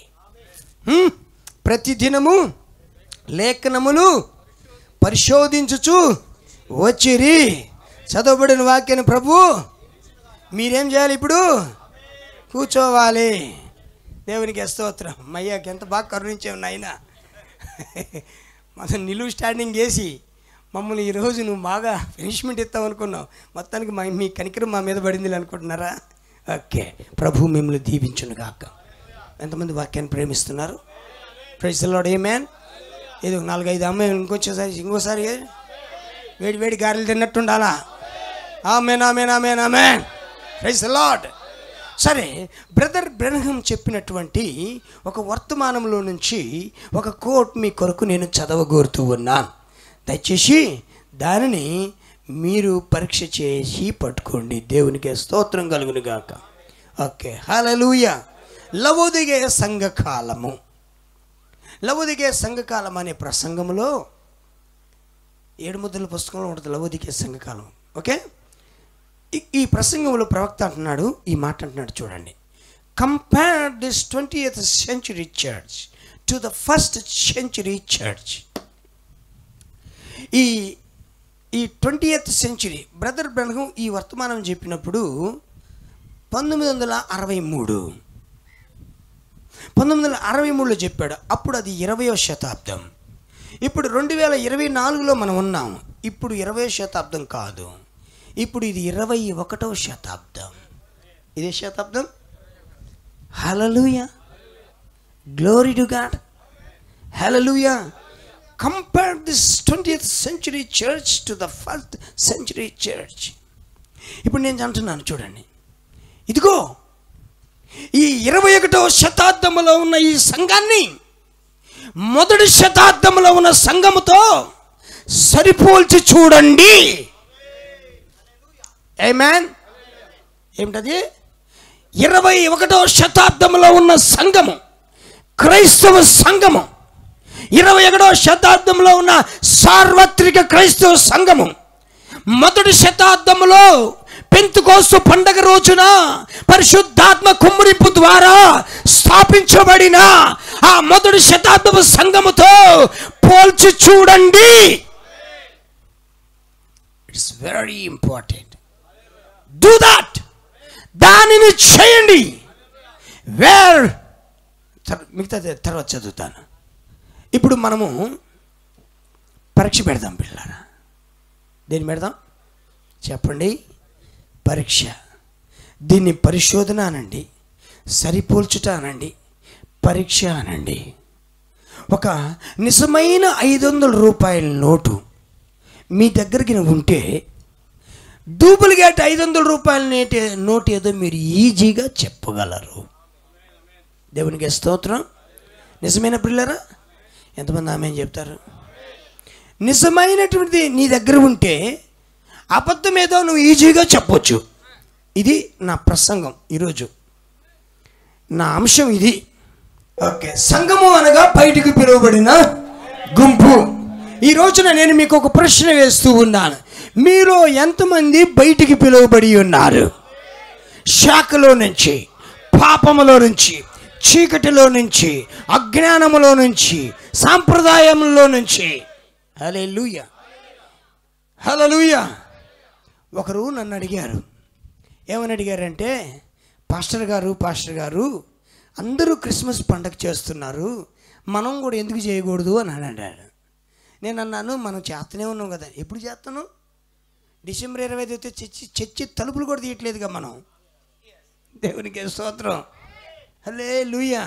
ప్రతిదినము లేఖనములు పరిశోధించుచు వచ్చిరి. చదవబడిన వాక్యాన్ని ప్రభు మీరేం చేయాలి? ఇప్పుడు కూర్చోవాలి. దేవునికి స్తోత్రం. మయ్యాకి ఎంత బాగా కరుణించావు నాయన. మనం నిలువు స్టాండింగ్ చేసి మమ్మల్ని ఈరోజు నువ్వు బాగా పనిష్మెంట్ ఇస్తావు అనుకున్నావు. మొత్తానికి మీ కనికరం మా మీద పడింది అనుకుంటున్నారా? ఓకే, ప్రభు మిమ్మల్ని దీవించును గాక. ఎంతమంది వాక్యాన్ని ప్రేమిస్తున్నారు? Praise the Lord. ఆమేన్. ఏదో 4-5 అమ్మాయిలు ఇంకోసారి వేడి వేడి గారెలు తిన్నట్టు ఉండాలా? Amen amen amen amen. Praise the Lord. సరే, బ్రదర్ బ్రహ్మం చెప్పినటువంటి ఒక వర్తమానంలో నుంచి ఒక కోట్ మీ కొరకు నేను చదవగోరుతూ ఉన్నాను. దయచేసి దానిని మీరు పరీక్ష చేసి పట్టుకోండి. దేవునికి స్తోత్రం కలుగును గాక. ఓకే, హల్లెలూయా. లవోదిగే సంఘకాలము. లవోదిగే సంఘకాలం అనే ప్రసంగంలో 7 ముద్రల పుస్తకంలో ఉంటుంది లవోదిగే సంఘకాలం. ఓకే, ఈ ప్రసంగంలో ప్రవక్త అంటున్నాడు, ఈ మాట అంటున్నాడు చూడండి. Compare this 20th century church to the first century church. ఈ 20th century బ్రదర్ బ్రహ్మం ఈ వర్తమానం చెప్పినప్పుడు 1963లో చెప్పాడు. అప్పుడు అది 20వ శతాబ్దం. ఇప్పుడు 2024లో మనం ఉన్నాం. ఇప్పుడు 20వ శతాబ్దం కాదు, ఇప్పుడు ఇది 21వ శతాబ్దం. ఇదే శతాబ్దం. Hallelujah, glory to God. Hallelujah. Compare this 20th century church to the first century church. ఇప్పుడు నేను అంటున్నాను చూడండి, ఇదిగో ఈ 21వ శతాబ్దంలో ఉన్న ఈ సంఘాన్ని మొదటి శతాబ్దంలో ఉన్న సంఘముతో సరిపోల్చి చూడండి. ఆమేన్. ఏమిటది? 21వ శతాబ్దంలో ఉన్న సంఘము, క్రైస్తవ సంఘము, 21వ శతాబ్దంలో ఉన్న సార్వత్రిక క్రైస్తవ సంఘము, మొదటి శతాబ్దంలో పెంతెకోస్తు పండగ రోజున పరిశుద్ధాత్మ కుమ్మరింపు ద్వారా స్థాపించబడిన ఆ మొదటి శతాబ్దపు సంఘముతో పోల్చి చూడండి. It's very important. Do that. దానిని చేయండి. మిగతా తర్వాత చదువుతాను. ఇప్పుడు మనము పరీక్ష పెడదాం పిల్లరా. దేన్ని పెడదాం చెప్పండి? పరీక్ష. దీన్ని పరిశోధన అనండి, సరిపోల్చుట అనండి, పరీక్ష అనండి. ఒక నిజమైన 500 రూపాయల నోటు మీ దగ్గరికి ఉంటే డూప్లికేట్ 500 రూపాయల నోటు ఏదో మీరు ఈజీగా చెప్పగలరు. దేవునికి స్తోత్రం. నిజమైన పిల్లరా? ఎంతమంది ఆమె చెప్తారు? నిజమైనటువంటిది నీ దగ్గర ఉంటే అబద్ధం ఏదో నువ్వు ఈజీగా చెప్పొచ్చు. ఇది నా ప్రసంగం ఈరోజు, నా అంశం ఇది. ఓకే. సంఘము అనగా బయటికి పిలువబడిన గుంపు. ఈ రోజున నేను మీకు ఒక ప్రశ్న వేస్తూ ఉన్నాను. మీలో ఎంతమంది బయటికి పిలువబడి ఉన్నారు? శాఖలో నుంచి, పాపములో నుంచి, చీకటిలో నుంచి, అజ్ఞానములో నుంచి, సాంప్రదాయంలో నుంచి. హల్లెలూయా, హల్లెలూయా. ఒకరు నన్ను అడిగారు. ఏమని అడిగారంటే, పాస్టర్ గారు అందరూ క్రిస్మస్ పండగ చేస్తున్నారు, మనం కూడా ఎందుకు చేయకూడదు అని అన్నాడు. నేను అన్నాను, మనం చేస్తూనే ఉన్నాం కదా. ఎప్పుడు చేస్తాను? డిసెంబర్ 25 చర్చి తలుపులు కూడా తీయట్లేదుగా మనం. దేవునికి స్తోత్రం. హల్లెలూయా.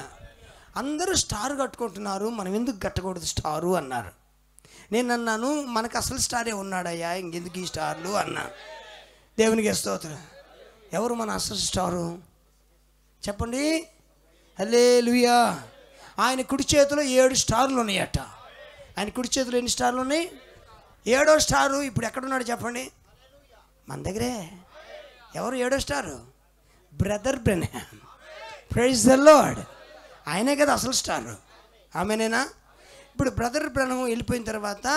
అందరూ స్టార్ కట్టుకుంటున్నారు, మనం ఎందుకు కట్టకూడదు స్టారు అన్నారు. నేను అన్నాను, మనకు అసలు స్టారే ఉన్నాడయ్యా, ఇంకెందుకు ఈ స్టార్లు అన్నా. దేవునికి స్తోత్రం. ఎవరు మన అసలు స్టారు చెప్పండి? హల్లెలూయా. ఆయన కుడి చేతిలో 7 స్టార్లు ఉన్నాయట. ఆయన కుడి చేతిలో ఎన్ని స్టార్లు ఉన్నాయి? 7వ స్టారు ఇప్పుడు ఎక్కడున్నాడు చెప్పండి? మన దగ్గరే. ఎవరు 7వ star? Brother Brenham. Praise the Lord. ఆయనే కదా అసలు స్టారు. ఆమెనేనా? ఇప్పుడు బ్రదర్ బ్రెన్హామ్ వెళ్ళిపోయిన తర్వాత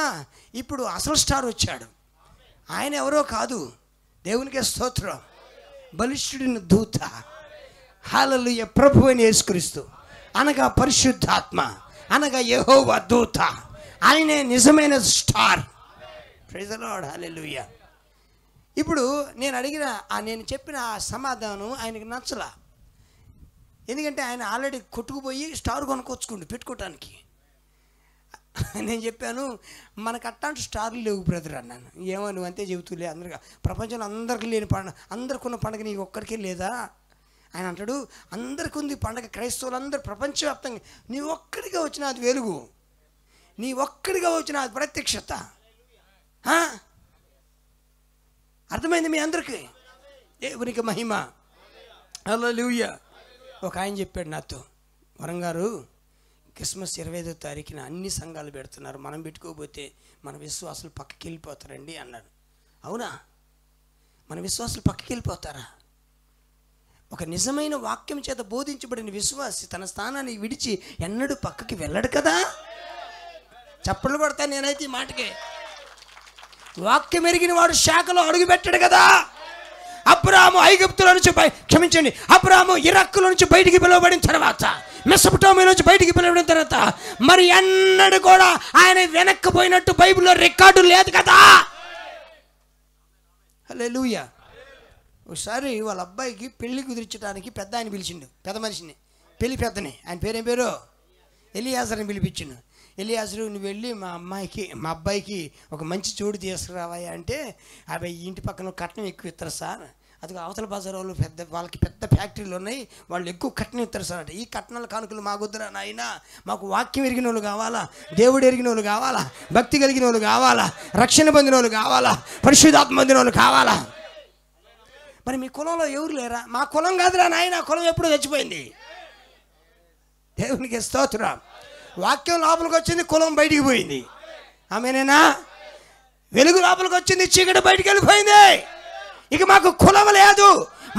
ఇప్పుడు అసలు స్టార్ వచ్చాడు. ఆయన ఎవరో కాదు, దేవునికి స్తోత్రం, బలిష్ఠుడిని దూత. హల్లెలూయా. ప్రభు అయిన యేసుక్రీస్తు అనగా పరిశుద్ధాత్మ, అనగా యెహోవా దూత. ఆయనే నిజమైన star. Praise the Lord. Hallelujah. ఇప్పుడు నేను చెప్పిన ఆ సమాధానం ఆయనకి నచ్చలా. ఎందుకంటే ఆయన ఆల్రెడీ కొట్టుకుపోయి స్టార్ కొనుక్కొచ్చుకోండి పెట్టుకోవటానికి. నేను చెప్పాను, మనకు అట్లాంటి స్టార్లు లేవు బ్రదర్ అన్నాను. ఏమో నువ్వు అంతే చెబుతూలే, అందరికీ ప్రపంచంలో అందరికీ లేని పండుగ, అందరికి ఉన్న పండుగ నీకు ఒక్కడికే లేదా? ఆయన అంటాడు, అందరికి ఉంది పండుగ, క్రైస్తవులు అందరూ ప్రపంచవ్యాప్తంగా. నీ ఒక్కడిగా వచ్చిన అది వెలుగు, నీ ఒక్కడిగా వచ్చిన అది ప్రత్యక్షత. అర్థమైంది మీ అందరికీ? దేవునికి మహిమ. హల్లెలూయా. ఒక ఆయన చెప్పాడు నాతో, వరంగారు క్రిస్మస్ 25వ తారీఖున అన్ని సంఘాలు పెడుతున్నారు, మనం పెట్టుకోకపోతే మన విశ్వాసులు పక్కకి వెళ్ళిపోతారండి అన్నాడు. అవునా? మన విశ్వాసులు పక్కకి వెళ్ళిపోతారా? ఒక నిజమైన వాక్యం చేత బోధించబడిన విశ్వాసి తన స్థానాన్ని విడిచి ఎన్నడూ పక్కకి వెళ్ళడు కదా. చప్పట్లు కొడతా నేనైతే ఈ మాటకే. వాక్యం ఎరిగిన వాడు శాఖలో అడుగు పెట్టాడు కదా. అబ్రాహాము ఐగుప్తులో నుంచి అబ్రాహాము ఇరాక్లో నుంచి బయటికి పిలువబడిన తర్వాత, మెసొపొటామియా నుంచి బయటికి పిలువబడిన తర్వాత మరి ఎన్నడూ కూడా ఆయన వెనక్కి పోయినట్టు బైబిల్లో రికార్డు లేదు కదా. హల్లెలూయా. ఒకసారి వాళ్ళ అబ్బాయికి పెళ్లి కుదిర్చడానికి పెద్ద ఆయన పిలిచిండు, పెద్ద మనిషిని, పెళ్లి పెద్దని. ఆయన పేరేం పేరు? ఎలియాజర్ని పిలిపించిండు. ఎలియాజరు, నువ్వు వెళ్ళి మా అబ్బాయికి ఒక మంచి చోటు తీసుకురావాయా అంటే, అవి ఇంటి పక్కన కట్నం ఎక్కువ ఇస్తారు సార్, అది అవతల బజార్ వాళ్ళు వాళ్ళకి పెద్ద ఫ్యాక్టరీలు ఉన్నాయి, వాళ్ళు ఎక్కువ కట్నం ఇస్తారు సార్ అంటే, ఈ కట్నాల కానుకలు మా వద్దురా నాయన, మాకు వాక్యం ఎరిగిన వాళ్ళు కావాలా, దేవుడు ఎరిగిన వాళ్ళు కావాలా, భక్తి కలిగిన వాళ్ళు కావాలా, రక్షణ పొందిన వాళ్ళు కావాలా, పరిశుద్ధాత్మ పొందిన వాళ్ళు కావాలా. మరి మీ కులంలో ఎవరు లేరా? మా కులం కాదురా నాయన, కులం ఎప్పుడూ చచ్చిపోయింది. దేవునికి స్తోత్రం. వాక్యం లోపలికి వచ్చింది, కులం బయటికి పోయింది. ఆమెనేనా? వెలుగు లోపలికి వచ్చింది, చీకటి బయటికి వెళ్ళిపోయింది. ఇక మాకు కులం లేదు,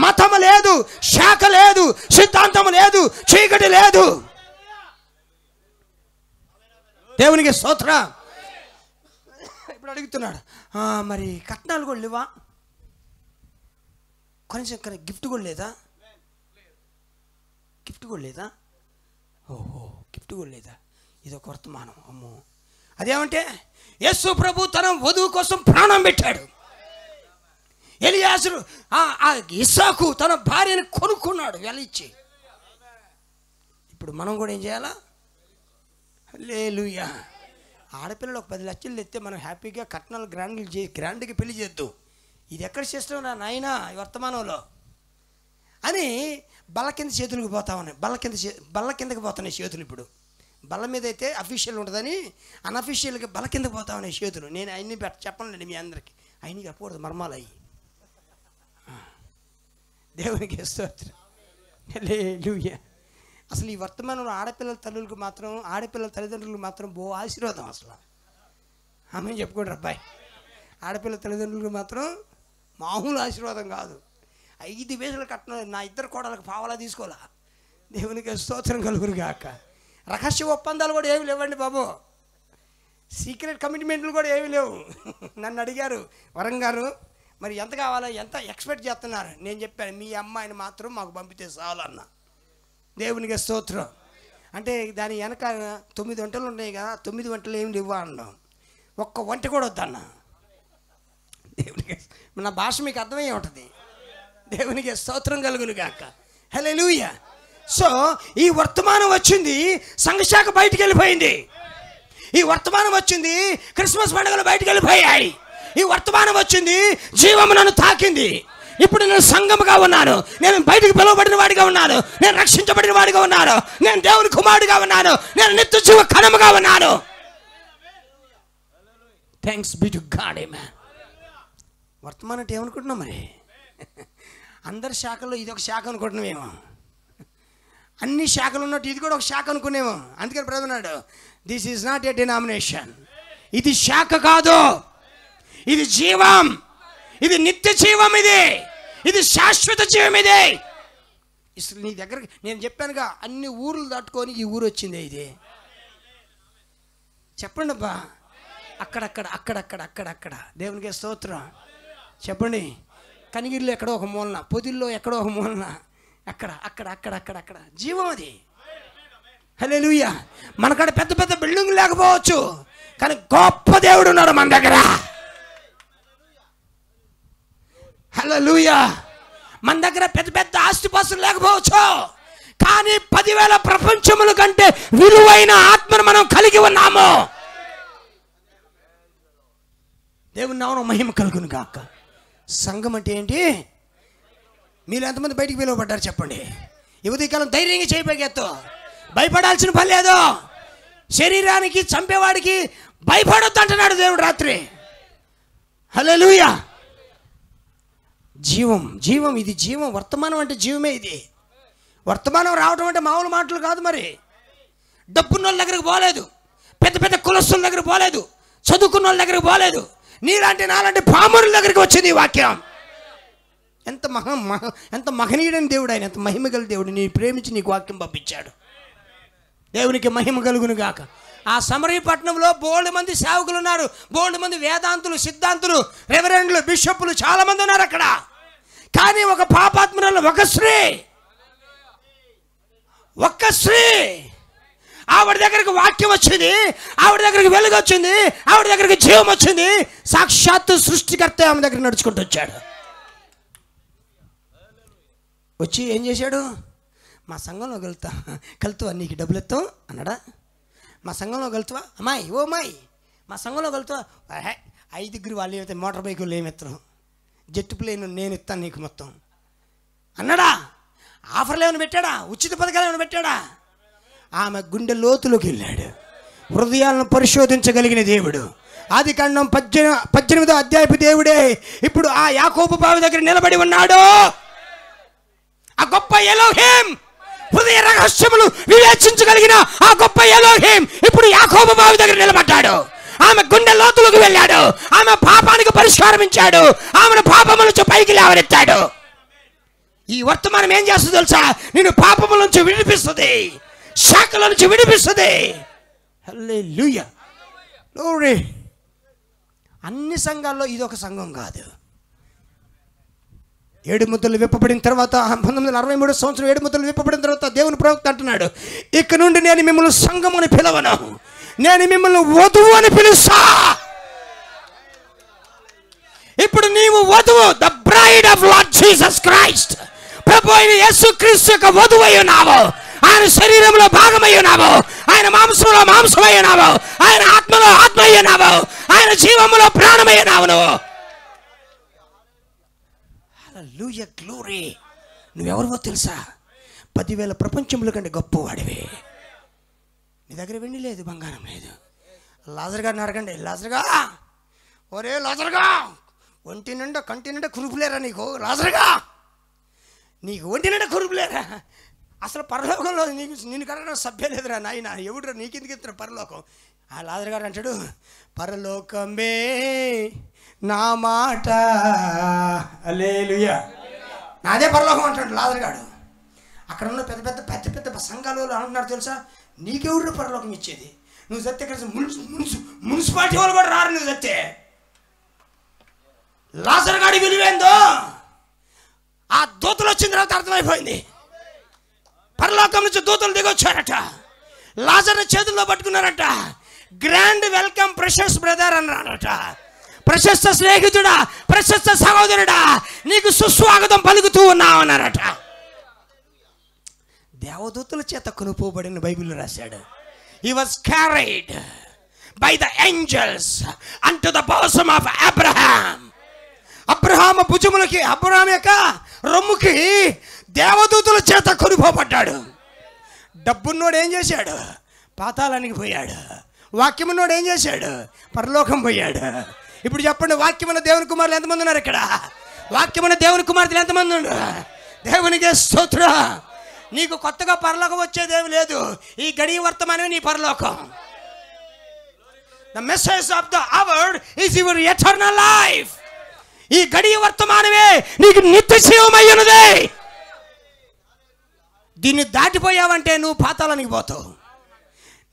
మతము లేదు, శాఖ లేదు, సిద్ధాంతం లేదు, చీకటి లేదు. దేవునికి స్తోత్రం. ఇప్పుడు అడుగుతున్నాడు, మరి కట్నాలు కూడా లేవా, కనీసం గిఫ్ట్ కూడా లేదా, గిఫ్ట్ కూడా లేదా, ఓహో గిఫ్ట్ కూడా లేదా, ఇదొక వర్తమానం. అమ్మో, అదేమంటే యేసు ప్రభు తన వధువు కోసం ప్రాణం పెట్టాడు. ఎలియాజరు ఇస్సాకు తన భార్యను కొనుక్కున్నాడు వెలిచ్చి. ఇప్పుడు మనం కూడా ఏం చేయాలా? హల్లెలూయా. ఆడపిల్లలు ఒక 10 లక్షలు ఎత్తే మనం హ్యాపీగా కట్నాలు గ్రాండ్గా పెళ్లి చేద్దాం. ఇది ఎక్కడ చేస్తాం నా నాయన ఈ వర్తమానంలో అని బల్ల కింద చేతులకు పోతా ఉన్నాయి. బల్ల కిందకి పోతున్నాయి చేతులు. ఇప్పుడు బల్ల మీద అయితే అఫీషియల్ ఉంటుందని అన్అఫీషియల్గా బల్ల కిందకి పోతా ఉన్నాయి చేతులు. నేను అన్నీ చెప్పనులేండి మీ అందరికీ, అయినా చెప్పకూడదు మర్మాలు అయ్యి. దేవునికి స్తోత్రం. హల్లెలూయా. అసలు ఈ వర్తమానంలో ఆడపిల్లల తల్లులకు మాత్రం, ఆడపిల్లల తల్లిదండ్రులకు మాత్రం ఆశీర్వాదం. అసలు ఆమె చెప్పుకోండి అబ్బాయి, ఆడపిల్లల తల్లిదండ్రులకు మాత్రం మామూలు ఆశీర్వాదం కాదు. 5 వేలు కట్టిన నా 2 కోడలకు పావలా తీసుకోవాలా. దేవునికి స్తోత్రం కలుగురు గాక. రహస్య ఒప్పందాలు కూడా ఏమి లేవండి బాబు, సీక్రెట్ కమిట్మెంట్లు కూడా ఏమీ లేవు. నన్ను అడిగారు వరం గారు, మరి ఎంత కావాలా, ఎంత ఎక్స్పెక్ట్ చేస్తున్నారు? నేను చెప్పాను, మీ అమ్మాయిని మాత్రం మాకు పంపితే చాలన్న. దేవునికి స్తోత్రం. అంటే దాని వెనక 9 వంటలు ఉన్నాయి కదా, 9 వంటలు ఏమి లేవు అన్నాం. ఒక్క వంట కూడా వద్దన్న. దేవునికి నా భాష మీకు అర్థమయ్యే ఉంటుంది. దేవునికి స్తోత్రం కలుగును గాక. హల్లెలూయా. సో ఈ వర్తమానం వచ్చింది, సంఘశాఖ బయటికి వెళ్ళిపోయింది. ఈ వర్తమానం వచ్చింది, క్రిస్మస్ పండుగలు బయటికి వెళ్ళిపోయాయి. ఈ వర్తమానం వచ్చింది, జీవము నన్ను తాకింది. ఇప్పుడు నేను సంఘముగా ఉన్నాను, నేను బయటికి పిలువబడిన వాడిగా ఉన్నాను, నేను రక్షించబడిన వాడిగా ఉన్నాను, నేను దేవుని కుమారుడిగా ఉన్నాను, నేను నిత్య జీవ కణముగా ఉన్నాను. Thanks be to God. Amen. వర్తమానం అంటే ఏమనుకుంటున్నాం మరి? అందరి శాఖల్లో ఇది ఒక శాఖ అనుకుంటున్నామేమో, అన్ని శాఖలు ఉన్నట్టు ఇది కూడా ఒక శాఖ అనుకునేమో. అందుకని బ్రదర్ అన్నాడు, this is not a denomination. ఇది శాఖ కాదు, ఇది జీవం, ఇది నిత్య జీవం, ఇది శాశ్వత జీవం. ఇసలు నీ దగ్గర నేను చెప్పానుగా, అన్ని ఊర్లు దాటుకొని ఈ ఊరు వచ్చింది. ఇది చెప్పండి అబ్బా, అక్కడక్కడ దేవునికి స్తోత్రం. చెప్పండి, కనిగిరిలో ఎక్కడో ఒక మూలన, పొదిల్లో ఎక్కడో ఒక మూలన, అక్కడ జీవం అది. హల్లెలూయా. మనకాడ పెద్ద పెద్ద బిల్డింగ్ లేకపోవచ్చు, కానీ గొప్ప దేవుడు ఉన్నాడు మన దగ్గర. హల్లెలూయా. మన దగ్గర పెద్ద పెద్ద ఆస్తిపాస్తులు లేకపోవచ్చు, కానీ 10,000 ప్రపంచముల కంటే విలువైన ఆత్మను మనం కలిగి ఉన్నాము. దేవుని నామమున మహిమ కలుగును గాక. సంఘం అంటే ఏంటి? మీరు ఎంతమంది బయటికి పిలువబడ్డారు చెప్పండి. యువతీకాలం ధైర్యంగా చేయబోగేత్తు, భయపడాల్సిన పని లేదు. శరీరానికి చంపేవాడికి భయపడొద్దు అంటున్నాడు దేవుడు రాత్రి. హల్లెలూయా. జీవం ఇది జీవం. వర్తమానం అంటే జీవమే. ఇది వర్తమానం రావడం అంటే మామూలు మాటలు కాదు. మరి డబ్బున్న వాళ్ళ దగ్గరికి పోలేదు, పెద్ద పెద్ద కులస్తుల దగ్గరికి పోలేదు, చదువుకున్న వాళ్ళ దగ్గరికి పోలేదు, నీలాంటి నాలాంటి పామరుల దగ్గరికి వచ్చింది ఈ వాక్యం. ఎంత మహనీయుడని దేవుడు ఆయన, ఎంత మహిమగల దేవుడు. నీ ప్రేమించి నీకు వాక్యం పంపించాడు. దేవునికి మహిమ కలుగును గాక. ఆ సమరయపట్నంలో బోల్డ్ మంది సేవకులు ఉన్నారు, బోల్డ్ మంది వేదాంతులు, సిద్ధాంతులు, రెవరెండ్లు, బిషప్పులు చాలా మంది ఉన్నారు అక్కడ. కానీ ఒక పాపాత్మురాలు, ఒక్క స్త్రీ ఆవిడ దగ్గరికి వాక్యం వచ్చింది, ఆవిడ దగ్గరికి వెలుగు వచ్చింది, ఆవిడ దగ్గరికి జీవం వచ్చింది. సాక్షాత్తు సృష్టికర్త ఆమె దగ్గర నడుచుకుంటూ వచ్చాడు. వచ్చి ఏం చేశాడు? మా సంఘంలో కలుతావా, నీకు డబ్బులు ఎత్తాం అన్నాడా? మా సంఘంలో కలుతావా అమ్మాయి, ఓ అమ్మాయి మా సంఘంలో కలుతావా? 5 వాళ్ళు ఏమైతే మోటార్ బైకులు ఏమెత్తరు, జెట్ ప్లేన్ నేను ఇస్తాను నీకు మొత్తం అన్నాడా? ఆఫర్లు ఏమైనా పెట్టాడా? ఉచిత పథకాలు ఏమైనా పెట్టాడా? ఆమె గుండె లోతులోకి వెళ్ళాడు. హృదయాలను పరిశోధించగలిగిన దేవుడు. ఆదికాండం 18వ అధ్యాయపు దేవుడే ఇప్పుడు ఆ యాకోబు బావి దగ్గర నిలబడి ఉన్నాడు. ఆ గొప్ప ఎలోహిం, హృదయ రహస్యములు వివేచించగలిగిన ఆ గొప్ప ఎలోహిం ఇప్పుడు యాకోబు బావి దగ్గర నిలబడ్డాడు. ఆమె గుండె లోతులకు వెళ్ళాడు. ఆమె పాపానికి పరిష్కారం ఇచ్చాడు. ఆమెను పాపముల నుంచి పైకి లేవనెత్తాడు. ఈ వర్తమానం ఏం చేస్తుంది తెలుసా? నేను పాపముల నుంచి విడిపిస్తుంది, శాఖల నుంచి విడిపిస్తుంది. హల్లెలూయా, గ్లోరీ. అన్ని సంఘాల్లో ఇది ఒక సంఘం కాదు. 7 ముద్దలు విప్పబడిన తర్వాత 1963 సంవత్సరం 7 ముద్దలు విప్పబడిన తర్వాత దేవుని ప్రవక్త అంటున్నాడు, ఇక నుండి నేను మిమ్మల్ని సంఘం అని పిలవను, నేను మిమ్మల్ని వధువు అని పిలుస్తా. ఇప్పుడు నీవు వధువు, the bride of Lord Jesus Christ, ప్రభు అయిన యేసుక్రీస్తు యొక్క వధువు అయి ఉన్నావు. ఆయన శరీరంలో భాగమై ఉన్నావు, ఆయన మాంసంలో మాంసమై ఉన్నావు, ఆయన ఆత్మలో ఆత్మ అయి ఉన్నావు, ఆయన జీవములో ప్రాణమై ఉన్నావు నువ్వు. హల్లెలూయా, గ్లోరీ. నువ్వెవరివో తెలుసా? 10,000 ప్రపంచముల కంటే గొప్పవాడివి. నీ దగ్గర వెండి లేదు, బంగారం లేదు. లాజర్ గారిని అడగండి, లాజర్గా, ఒరే లాజర్గా, ఒంటి నిండా కంటి నిండా కురుపులేరా నీకు? లాజర్గా, నీకు ఒంటి నిండా కురుపులేరా? అసలు పరలోకంలో నేను కన్నా సభ్య లేదురా నాయన, ఎవడురా నీకెందుకు ఇస్తున్నా పరలోకం? ఆ లాజర్ గారు అంటాడు, పరలోకమే నా మాట, హల్లెలూయా, నాదే పరలోకం అంటాడు లాజర్ గారు. అక్కడ ఉన్న పెద్ద పెద్ద పెద్ద పెద్ద సంఘాల వాళ్ళు అంటున్నారు తెలుసా, నీకెవరు పరలోకం ఇచ్చేది? నువ్వు సత్తే కలిసి మున్సిపాలిటీ వాళ్ళు కూడా రారు. నువ్వు సత్తే లాజర్ గాడి విలువేందో ఆ దూతలు వచ్చిన తర్వాత అర్థమైపోయింది. పరలోకం నుంచి దూతలు దిగొచ్చారట, లాజర్ని చేతుల్లో పట్టుకున్నారట. గ్రాండ్ వెల్కమ్ ప్రెషస్ బ్రదర్ అన్నారట. ప్రశస్త స్నేహితుడా, ప్రశస్త సహోదరుడా, నీకు సుస్వాగతం పలుకుతూ ఉన్నావు అన్నారట. దేవదూతల చేత కొనుపోబడిన బైబిల్లో రాశాడు. He was carried by the angels unto the bosom of Abraham. Abraham భుజములకి, అబ్రహాం యొక్క రొమ్ముకి దేవదూతల చేత కొనుపోబడ్డాడు. డబ్బున్నోడు ఏం చేశాడు? పాతాళానికి పోయాడు. వాక్యమున్నోడు ఏం చేశాడు? పరలోకం పోయాడు. ఇప్పుడు చెప్పండి, వాక్యమున్న దేవుని కుమారులు ఎంతమంది ఉన్నారు ఇక్కడ? వాక్యమున్న దేవుని కుమార్తెలు ఎంతమంది ఉన్నారు? దేవునికి స్తోత్రం. నీకు కొత్తగా పరలోకం వచ్చేదేమి లేదు. ఈ గడియ వర్తమానమే నీ పరలోకం. The message of the hour is your eternal life. ఈ గడియ వర్తమానమే నీకు నిత్య జీవమై ఉన్నది. దీన్ని దాటిపోయావంటే నువ్వు పాతాళానికి పోతావు.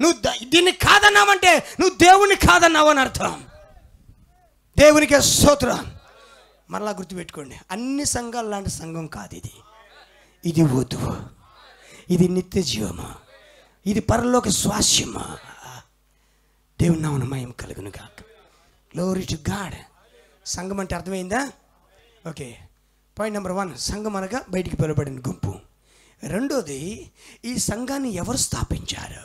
నువ్వు దీన్ని కాదన్నావంటే నువ్వు దేవుని కాదన్నావు అని అర్థం. దేవునికి స్తోత్రం. మరలా గుర్తుపెట్టుకోండి, అన్ని సంఘాలు లాంటి సంఘం కాదు ఇది. ఇది వధువు, ఇది నిత్య జీవమా, ఇది పరలోక స్వాస్యమా. దేవుని నామమున మహిమ కలుగును గాక. Glory to God. సంఘం అంటే అర్థమైందా? ఓకే, పాయింట్ నెంబర్ 1, సంఘం అనగా బయటికి పిలువబడిన గుంపు. రెండోది, ఈ సంఘాన్ని ఎవరు స్థాపించారు?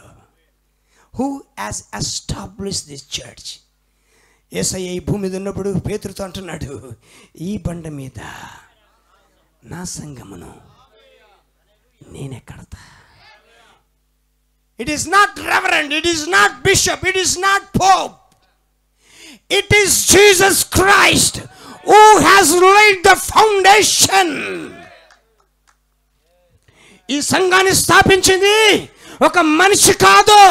Who has established this church? యేసయ్య ఈ భూమి మీద ఉన్నప్పుడు పేతురుతో అంటున్నాడు, ఈ బండ మీద నా సంఘమును నేనే కడతా. It is not reverend, it is not bishop, it is not Pope, it is Jesus Christ who has laid the foundation. ఈ సంఘాన్ని స్థాపించింది ఒక మనిషి కాదు.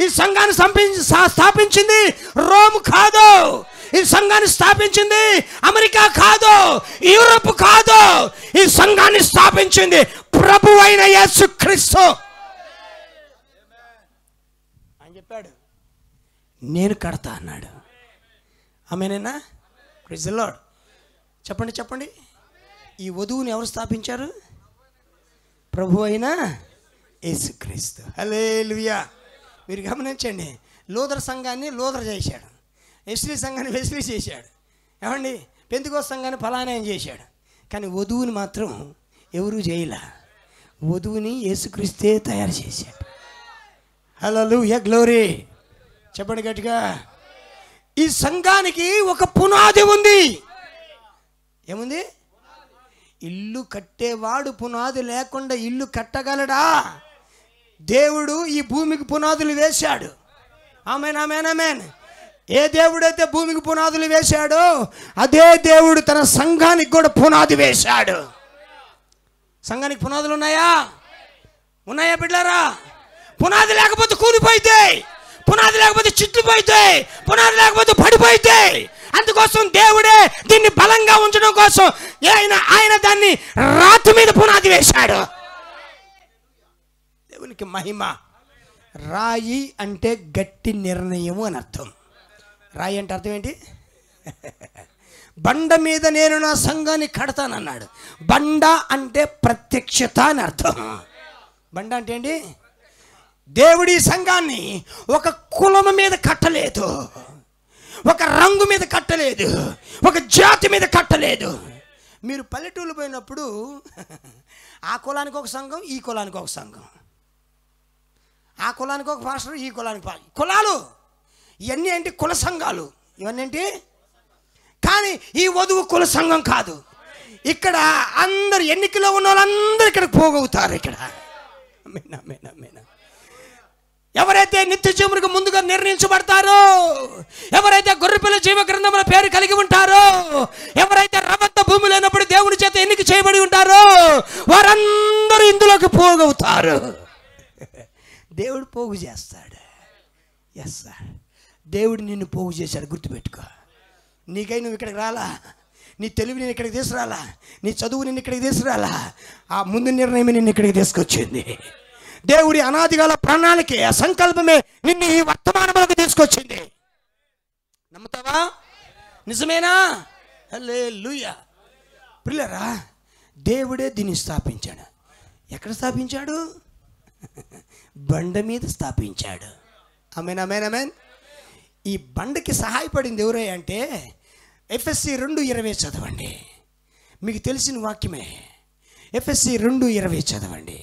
ఈ సంఘాన్ని స్థాపించింది రోమ్ కాదు. ఈ సంఘాన్ని స్థాపించింది అమెరికా కాదు, యూరోప్ కాదు. ఈ సంఘాన్ని స్థాపించింది ప్రభు అయిన యేసుక్రీస్తు. ఆయన చెప్పాడు, నేను కడతా అన్నాడు. ఆమేనేనా? Praise the Lord. చెప్పండి చెప్పండి, ఈ వధువుని ఎవరు స్థాపించారు? ప్రభు అయిన యేసుక్రీస్తు. హల్లెలూయా. మీరు గమనించండి, లూథర్ సంఘాన్ని లూథర్ చేశాడు, వెస్లీ సంఘాన్ని వెస్లీ చేశాడు, ఏమండి పెంతెకోస్తు సంఘాన్ని ఫలానా చేశాడు. కానీ వధువుని మాత్రం ఎవరూ చేయలే. వధువుని యేసుక్రీస్తే తయారు చేశాడు. హల్లెలూయా, గ్లోరీ. చెప్పండి గట్టిగా. ఈ సంఘానికి ఒక పునాది ఉంది. ఏముంది? ఇల్లు కట్టేవాడు పునాది లేకుండా ఇల్లు కట్టగలడా? దేవుడు ఈ భూమికి పునాదులు వేశాడు. ఆమేన్, ఆమేన్, ఆమేన్. ఏ దేవుడైతే భూమికి పునాదులు వేశాడో అదే దేవుడు తన సంఘానికి కూడా పునాది వేశాడు. సంఘానికి పునాదులు ఉన్నాయా? ఉన్నాయా బిడ్డలారా? పునాది లేకపోతే కూలిపోయితే, పునాది లేకపోతే చిట్లిపోయితే, పునాది లేకపోతే పడిపోయితే, అందుకోసం దేవుడే దీన్ని బలంగా ఉంచడం కోసం ఆయన దాన్ని రాతి మీద పునాది వేశాడు. దేవునికి మహిమ. రాయి అంటే గట్టి నిర్ణయము అని అర్థం. రాయి అంటే అర్థం ఏంటి? బండ మీద నేను నా సంఘాన్ని కడతానన్నాడు. బండ అంటే ప్రత్యక్షత అని అర్థం. బండ అంటే ఏంటి? దేవుడి సంఘాన్ని ఒక కులము మీద కట్టలేదు, ఒక రంగు మీద కట్టలేదు, ఒక జాతి మీద కట్టలేదు. మీరు పల్లెటూళ్ళు పోయినప్పుడు ఆ కులానికి ఒక సంఘం, ఈ కులానికి ఒక సంఘం, ఆ కులానికి ఒక పాస్టర్, ఈ కులానికి కులాలు. ఇవన్నీ ఏంటి? కుల సంఘాలు. ఇవన్నీ ఏంటి? కానీ ఈ వధువు కుల సంఘం కాదు. ఇక్కడ అందరు ఎన్నికలో ఉన్న వాళ్ళందరూ ఇక్కడికి పోగవుతారు. ఇక్కడ ఎవరైతే నిత్య జీవునికి ముందుగా నిర్ణయించబడతారో, ఎవరైతే గొర్రెపిల్ల జీవ గ్రంథంలో పేరు కలిగి ఉంటారో, ఎవరైతే రవంత భూమి లేనప్పుడు దేవుని చేత ఎన్నిక చేయబడి ఉంటారో, వారందరూ ఇందులోకి పోగవుతారు. దేవుడు పోగు చేస్తాడు. ఎస్ సార్, దేవుడు నిన్ను పోగు చేశాడు. గుర్తుపెట్టుకో. నీకై నువ్వు ఇక్కడికి రాలా, నీ తెలివి నేను ఇక్కడికి తీసుకురాలా, నీ చదువు నిన్ను ఇక్కడికి తీసుకురాలా, ఆ ముందు నిర్ణయమే నిన్ను ఇక్కడికి తీసుకొచ్చింది. దేవుడి అనాదికాల ప్రణాళిక, ఆ సంకల్పమే నిన్ను ఈ వర్తమానంలోకి తీసుకొచ్చింది. నమ్ముతావా? నిజమేనా? హల్లెలూయా. ప్రియులారా, దేవుడే దీన్ని స్థాపించాడు. ఎక్కడ స్థాపించాడు? బండ మీద స్థాపించాడు. ఆమేన్, ఆమేన్, ఆమేన్. ఈ బండకి సహాయపడింది ఎవరే అంటే ఎఫెసీ 2:20 చదవండి. మీకు తెలిసిన వాక్యమే. ఎఫెసీ 2:20 చదవండి.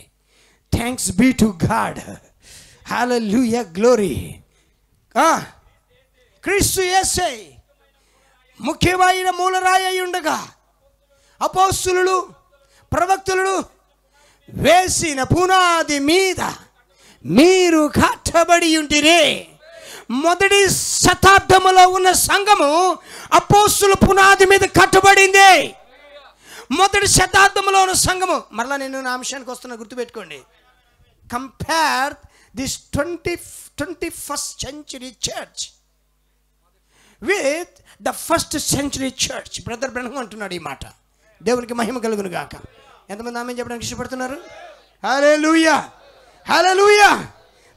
Thanks be to God. Hallelujah, glory. క్రీస్తు యేసే ముఖ్యమైన మూలరాయి అయి ఉండగా అపోస్తలులు ప్రవక్తలు వేసిన పునాది మీద మీరు కట్టబడి ఉంటిరే. మొదటి శతాబ్దములో ఉన్న సంఘము అపోస్తలుల పునాది మీద కట్టబడింది. మొదటి శతాబ్దంలో ఉన్న సంఘము. మరలా నేను నా అంశానికి వస్తున్నా, గుర్తుపెట్టుకోండి. Compare this 21st century church with the 1st century church. Brother Brahma అంటున్నాడు ఈ మాట. దేవునికి మహిమ కలుగును గాక. ఎంతమంది ఆమె చెప్పడానికి ఇష్టపడుతున్నారు? హల్లెలూయా, హల్లెలూయా.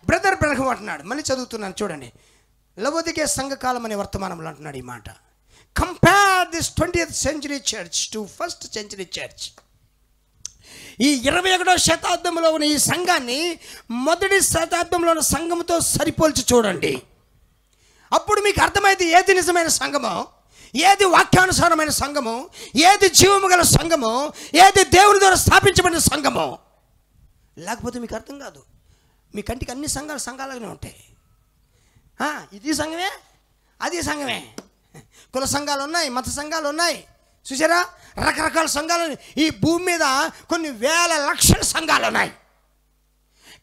బ్రదర్ బ్రహ్మ అంటున్నాడు. మళ్ళీ చదువుతున్నాను చూడండి. లవోదికే సంఘకాలం అనే వర్తమానంలో అంటున్నాడు ఈ మాట. Compare this 20th century church to 1st century church. ఈ 21వ శతాబ్దంలో ఉన్న ఈ సంఘాన్ని మొదటి శతాబ్దంలో ఉన్న సంఘంతో సరిపోల్చి చూడండి. అప్పుడు మీకు అర్థమైంది ఏది నిజమైన సంఘమో, ఏది వాక్యానుసారమైన సంఘమో, ఏది జీవము గల సంఘమో, ఏది దేవుని ద్వారా స్థాపించబడిన సంఘమో. లేకపోతే మీకు అర్థం కాదు. మీ కంటికి అన్ని సంఘాలుగానే ఉంటాయి. ఇది సంఘమే, అది సంఘమే. కుల సంఘాలు ఉన్నాయి, మత సంఘాలు ఉన్నాయి. చూసారా, రకరకాల సంఘాలు. ఈ భూమి మీద కొన్ని వేల లక్షల సంఘాలు ఉన్నాయి.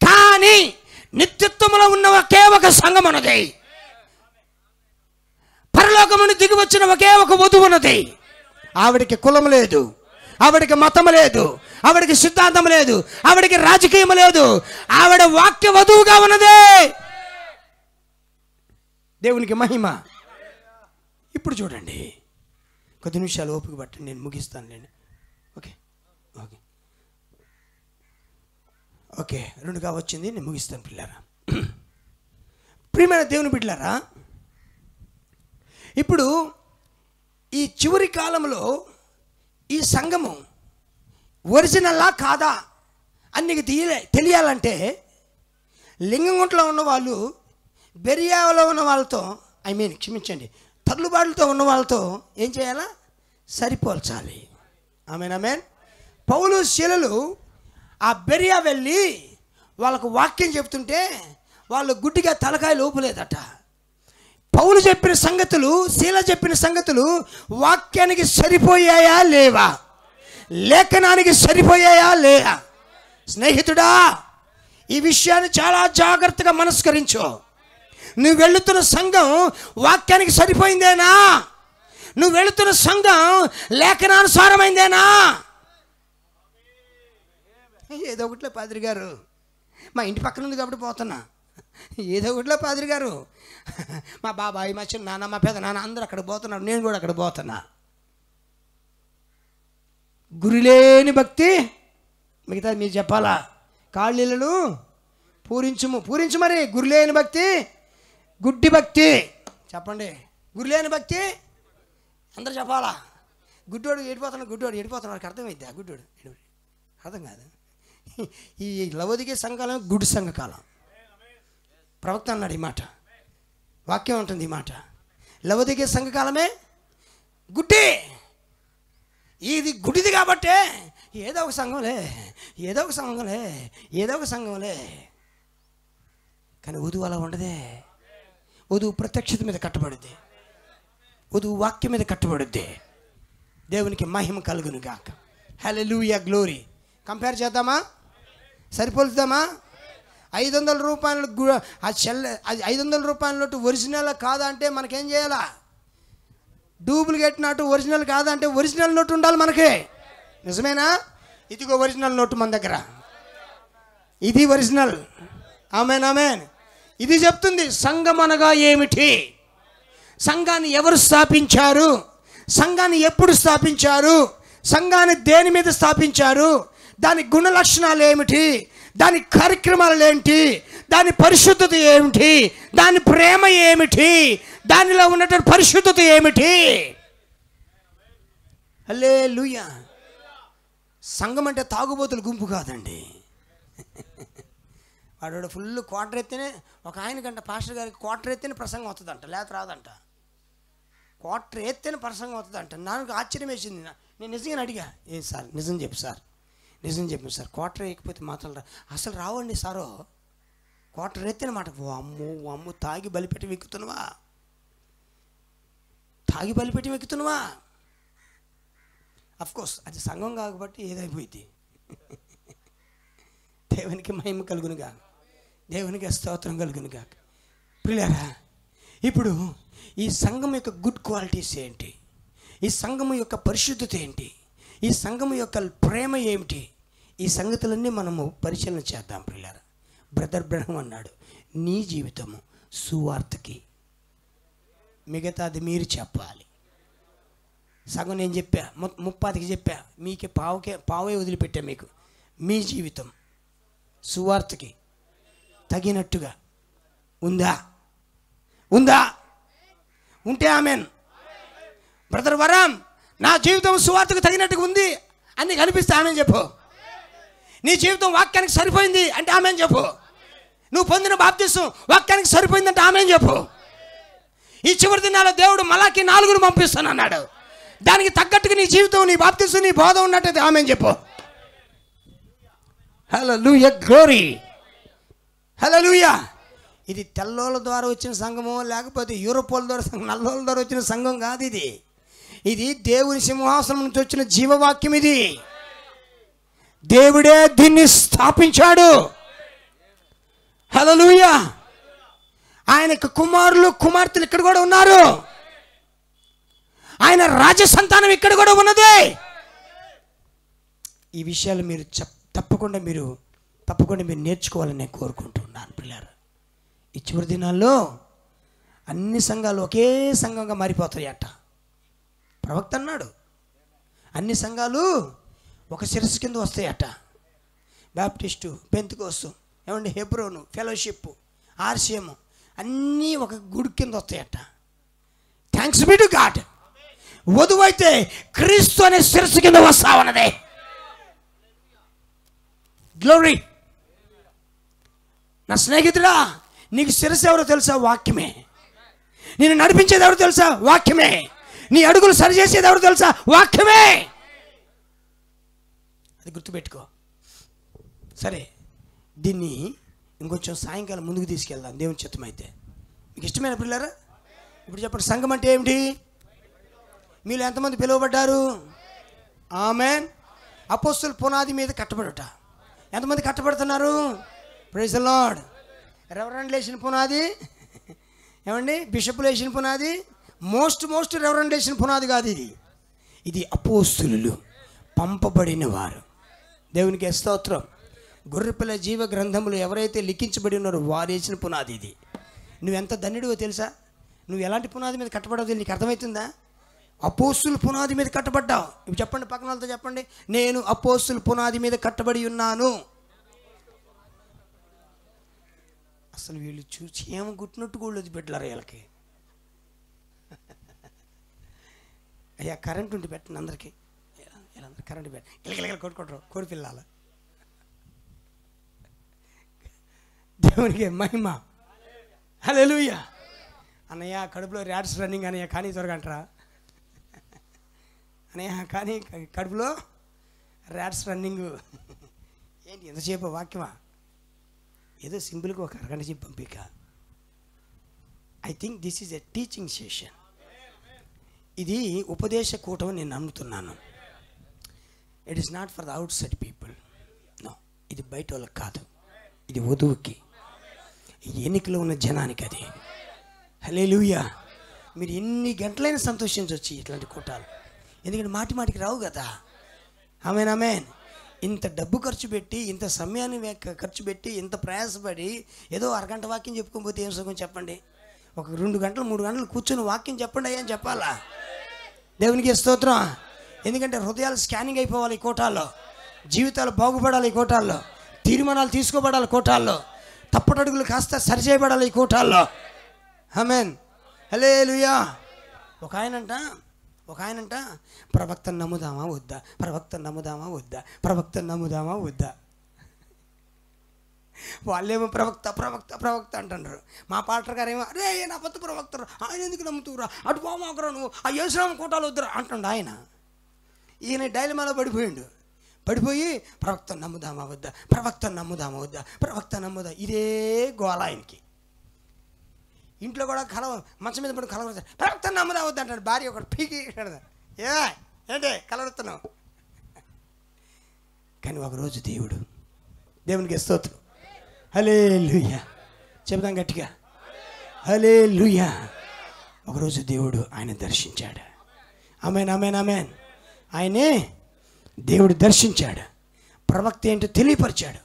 కానీ నిత్యత్వంలో ఉన్న ఒకే ఒక సంఘం ఉన్నది. పరలోకం నుండి దిగి వచ్చిన ఒకే ఒక వధువు ఉన్నది. ఆవిడికి కులం లేదు, ఆవిడికి మతం లేదు, ఆవిడికి సిద్ధాంతం లేదు, ఆవిడికి రాజకీయం లేదు. ఆవిడ వాక్య వధువుగా ఉన్నదే. దేవునికి మహిమ. ఇప్పుడు చూడండి, కొద్ది నిమిషాలు ఓపిక పట్టండి, నేను ముగిస్తానులేండి. ఓకే ఓకే ఓకే 2గా వచ్చింది, నేను ముగిస్తాను పిల్లారా. ప్రియమైన దేవుని బిడ్డలారా, ఇప్పుడు ఈ చివరి కాలంలో ఈ సంఘము ఒరిజినల్లా కాదా అని నీకు తెలియాలంటే లింగంగుంటలో ఉన్న వాళ్ళు, బెరియాలో ఉన్న వాళ్ళతో, క్షమించండి, తర్లుబాటులతో ఉన్న వాళ్ళతో ఏం చేయాలా? సరిపోల్చాలి. ఆమేన్, ఆమేన్. పౌలు శీలలు ఆ బెరియా వెళ్ళి వాళ్ళకు వాక్యం చెప్తుంటే వాళ్ళు గుడ్డిగా తలకాయలు ఊపలేదట. పౌలు చెప్పిన సంగతులు, శీల చెప్పిన సంగతులు వాక్యానికి సరిపోయాయా లేవా? లేఖనానికి సరిపోయాయా లేదా? స్నేహితుడా, ఈ విషయాన్ని చాలా జాగ్రత్తగా మనస్కరించు. నువ్వు వెళుతున్న సంఘం వాక్యానికి సరిపోయిందేనా? నువ్వు వెళుతున్న సంఘం లేఖనానుసారమైందేనా? ఏదో ఒకటిలే పాదిరి గారు, మా ఇంటి పక్కన ఉంది కాబట్టి పోతున్నా. ఏదో ఒకటిలో పాదిరి గారు, మా బాబాయ్, మా చిన్న నాన్న, మా పెద్ద నాన్న అందరూ అక్కడ పోతున్నారు, నేను కూడా అక్కడ పోతున్నా. గురిలేని భక్తి, మిగతా మీరు చెప్పాలా? కాళ్ళీలను పూరించు మరి. గురిలేని భక్తి గుడ్డి భక్తి. చెప్పండి, గురిలేని భక్తి అందరూ చెప్పాలా? గుడ్డోడు ఎడిపోతున్నాడు అర్థమైద్ది. ఆ గుడ్డోడు అర్థం కాదు. ఈ లవోదికే సంఘకాలం గుడి సంఘకాలం. ప్రవక్త అన్నాడు ఈ మాట, వాక్యం ఉంటుంది ఈ మాట. లవోదికే సంఘకాలమే గుడ్డి. ఇది గుడిది కాబట్టే ఏదో ఒక సంఘంలే. కానీ వధువు అలా ఉండదే. వధువు ప్రత్యక్షత మీద కట్టబడుద్ది, వధువు వాక్యం మీద కట్టబడుద్ది. దేవునికి మహిమ కలుగును గాక. హల్లెలూయా, గ్లోరీ. కంపేర్ చేద్దామా? సరిపోలుద్దామా? 500 రూపాయలు ఆ 500 రూపాయల నోటు ఒరిజినల్ కాదా అంటే మనకేం చేయాలా? డూప్లికేట్ నోటు ఒరిజినల్ కాదా అంటే ఒరిజినల్ నోటు ఉండాలి మనకి. నిజమేనా? ఇదిగో ఒరిజినల్ నోటు మన దగ్గర, ఇది ఒరిజినల్. ఆమేన్. ఇది చెప్తుంది సంఘం అనగా ఏమిటి, సంఘాన్ని ఎవరు స్థాపించారు, సంఘాన్ని ఎప్పుడు స్థాపించారు, సంఘాన్ని దేని మీద స్థాపించారు, దాని గుణ లక్షణాలు ఏమిటి, దాని కార్యక్రమాలు ఏంటి, దాని పరిశుద్ధత ఏమిటి, దాని ప్రేమ ఏమిటి, దానిలో ఉన్నటువంటి పరిశుద్ధత ఏమిటి. హల్లెలూయా. సంఘం అంటే తాగుబోతుల గుంపు కాదండి. వాడు ఫుల్ క్వార్టర్ ఎత్తేనే, ఒక ఆయనకంట పాస్టర్ గారికి క్వార్టర్ ఎత్తేనే ప్రసంగం వస్తుందంట, లేకపోతే రాదంట. క్వార్టర్ ఎత్తేనే ప్రసంగం వస్తుందంట. నాకు ఆశ్చర్యం వేసింది. నేను నిజంగా అడిగా, ఏ సార్ నిజం చెప్పు సార్, క్వార్టర్ వేయకపోతే మాత్రం అసలు రావండి సారో. క్వార్టర్ ఎత్తేనే మాట. అమ్ము తాగి బలిపెట్టి వెక్కుతున్నావా? అఫ్కోర్స్ అది సంఘం కాబట్టి ఏదైపోయింది. దేవునికి మహిమ కలుగునుగా, దేవునికి స్తోత్రం కలుగునుగా. ప్రియులారా, ఇప్పుడు ఈ సంఘం యొక్క గుడ్ క్వాలిటీస్ ఏంటి, ఈ సంఘము యొక్క పరిశుద్ధత ఏంటి, ఈ సంఘము యొక్క ప్రేమ ఏమిటి, ఈ సంగతులన్నీ మనము పరిశీలన చేద్దాం. ప్రియులారా, బ్రదర్ బ్రహ్మ అన్నాడు, నీ జీవితము సువార్తకి, మిగతాది మీరు చెప్పాలి. సగం నేను చెప్పా, 30కి చెప్పా, మీకే పావే వదిలిపెట్టా. మీకు మీ జీవితం సువార్తకి తగినట్టుగా ఉందా? ఉంటే ఆమెన్. బ్రదర్ వరం, నా జీవితం సువార్తకు తగినట్టుగా ఉంది అని కనిపిస్తే ఆమెన్ చెప్పు. నీ జీవితం వాక్యానికి సరిపోయింది అంటే ఆమెన్ చెప్పు. నువ్వు పొందిన బాప్తిసం వాక్యానికి సరిపోయిందంటే ఆమెన్ చెప్పు. ఈ చివరి దినాల్లో దేవుడు మలాకి 4 పంపిస్తానన్నాడు. దానికి తగ్గట్టుగా నీ జీవితం, నీ బాప్తిసం, నీ బోధ ఉన్నట్టయితే ఆమెన్ చెప్పు. హల్లెలూయా, గ్లోరీ. హల్లెలూయా. ఇది తెల్లోళ్ళ ద్వారా వచ్చిన సంఘమో లేకపోతే యూరోప్ వాళ్ళ ద్వారా, నల్లోళ్ళ ద్వారా వచ్చిన సంఘం కాదు. ఇది దేవుని సింహాసనం నుంచి వచ్చిన జీవవాక్యం. ఇది దేవుడే దీన్ని స్థాపించాడు. హల్లెలూయా. ఆయనకు కుమారులు కుమార్తెలు ఇక్కడ కూడా ఉన్నారు. ఆయన రాజ సంతానం ఇక్కడ కూడా ఉన్నది. ఈ విషయాలు మీరు తప్పకుండా మీరు నేర్చుకోవాలని నేను కోరుకుంటున్నాను. పిల్లలు, ఈ చివరి దినాల్లో అన్ని సంఘాలు ఒకే సంఘంగా మారిపోతాయట. ప్రవక్త అన్నాడు, అన్ని సంఘాలు ఒక శిరస్సు కింద వస్తాయట. బాప్టిస్టు, పెంతెకోస్తు, ఏమండి హెబ్రోను, ఫెలోషిప్, ఆర్సిఎం అన్నీ ఒక గుడి కింద వస్తాయట. Thanks be to God. వధువు అయితే క్రీస్తు అనే శిరస్సు కింద వస్తా ఉన్నది. గ్లోరీ. నా స్నేహితుడా, నీకు శిరస్సు ఎవరో తెలుసా? వాక్యమే. నేను నడిపించేది ఎవరు తెలుసా? వాక్యమే. నీ అడుగులు సరిచేసేది ఎవరు తెలుసా? వాక్యమే. అది గుర్తుపెట్టుకో. సరే, దీన్ని ఇంకొంచెం సాయంకాలం ముందుకు తీసుకెళ్దాం దేవుని చిత్తం అయితే. మీకు ఇష్టమైన పిల్లరా? ఇప్పుడు చెప్పండి, సంఘం అంటే ఏమిటి? మీలో ఎంతమంది పిలువబడ్డారు? ఆమేన్. అపోస్తలుల పునాది మీద కట్టబడుట. ఎంతమంది కట్టబడుతున్నారు? Praise the Lord. రెవరెండ్ లేచిన పునాది, ఏమండి బిషప్లు వేసిన పునాది, మోస్ట్ రెవరెండ్ లేచిన పునాది కాదు. ఇది అపోస్తలులు, పంపబడిన వారు. దేవునికి స్తోత్రం. గొర్రెపిల్ల జీవ గ్రంథములు ఎవరైతే లిఖించబడి ఉన్నారో వారు వేసిన పునాది ఇది. నువ్వెంత ధన్యుడివో తెలుసా? నువ్వు ఎలాంటి పునాది మీద కట్టబడ్డావు నీకు అర్థమవుతుందా? అపోస్తుల పునాది మీద కట్టబడ్డావు. ఇప్పుడు చెప్పండి, పక్కన వాళ్ళతో చెప్పండి, నేను అపోస్తుల పునాది మీద కట్టబడి ఉన్నాను. అసలు వీళ్ళు చూసి ఏమో గుట్టినట్టు కూడా వదిలిపెట్టలేరు వీళ్ళకి. అయ్యా కరెంట్ ఉండి పెట్టండి అందరికీ, వీళ్ళందరూ కరెంట్ పెట్టి ఇళ్ళకి కొట్టుకుంటారు కోడి పిల్లలు. దేవునికి మహిమ. హల్లెలూయా. అన్నయ్య కడుపులో ర్యాట్స్ రన్నింగ్ అన్నయ్య, కానీ త్వరగా అంటారా అన్నయ్య, కానీ కడుపులో ర్యాట్స్ రన్నింగ్ ఏంటి ఎంతసేపు వాక్యమా? ఏదో సింపుల్గా ఒక అరగంట చెప్పి పంపిక. I think this is a teaching session. ఇది ఉపదేశ కూటమి నేను నమ్ముతున్నాను. It is not for the outside people, no. ఇది బయట వాళ్ళకి కాదు, ఇది వధువుకి, ఎన్నికలో ఉన్న జనానికి అది. హల్లెలూయా. మీరు ఎన్ని గంటలైనా సంతోషించవచ్చు ఇట్లాంటి కూటాలు, ఎందుకంటే మాటి మాటికి రావు కదా. ఆమేన్ ఆమేన్. ఇంత డబ్బు ఖర్చు పెట్టి, ఇంత సమయాన్ని ఖర్చు పెట్టి, ఇంత ప్రయాసపడి ఏదో అరగంట వాక్యం చెప్పుకోకపోతే ఏం సుఖం చెప్పండి? ఒక 2 గంటలు 3 గంటలు కూర్చొని వాక్యం చెప్పండి అయ్యా అని చెప్పాలా? దేవునికి స్తోత్రం. ఎందుకంటే హృదయాలు స్కానింగ్ అయిపోవాలి ఈ కోటాల్లో, జీవితాలు బాగుపడాలి ఈ కోటాల్లో, తీర్మానాలు తీసుకోబడాలి కోటాల్లో, తప్పటడుగులు కాస్త సరిచేయబడాలి ఈ కోటాల్లో. ఆమేన్. హల్లెలూయా. ఒక ఆయనంట ప్రవక్తను నమ్ముదామా వద్దా, ప్రవక్తను నమ్ముదామా వద్దా, ప్రవక్తను నమ్ముదామా వద్దా. వాళ్ళేమో ప్రవక్త ప్రవక్త ప్రవక్త అంటున్నారు. మా పాస్టర్ గారు ఏమో అరే నా పెద్ద ప్రవక్తరు, ఆయన ఎందుకు నమ్ముతురా, అటు బామాకరా నువ్వు, ఆ యేసురామ కోటాలు వద్దురా అంటుండ ఆయన. ఈయన డైలమాలో పడిపోయి ప్రవక్తను నమ్ముదామా వద్దా, ప్రవక్తను నమ్ముదామా వద్దా, ప్రవక్త నమ్ముదా, ఇదే గోల ఆయనకి. ఇంట్లో కూడా మంచం మీద పడి కలవరుతాడు, ప్రవక్తను నమ్ముదా వద్దా అంటాడు. భార్య ఒకటి పీకి ఏంటి కలవరుతున్నావు. కానీ ఒకరోజు దేవునికి స్తోత్రం. హల్లెలూయా. చెబుదాం గట్టిగా, హల్లెలూయా. ఒకరోజు దేవుడు ఆయన దర్శించాడు. ఆమేన్ ఆమేన్ ఆమేన్. ఆయనే దేవుడు దర్శించాడు, ప్రవక్త ఏంటో తెలియపరిచాడు,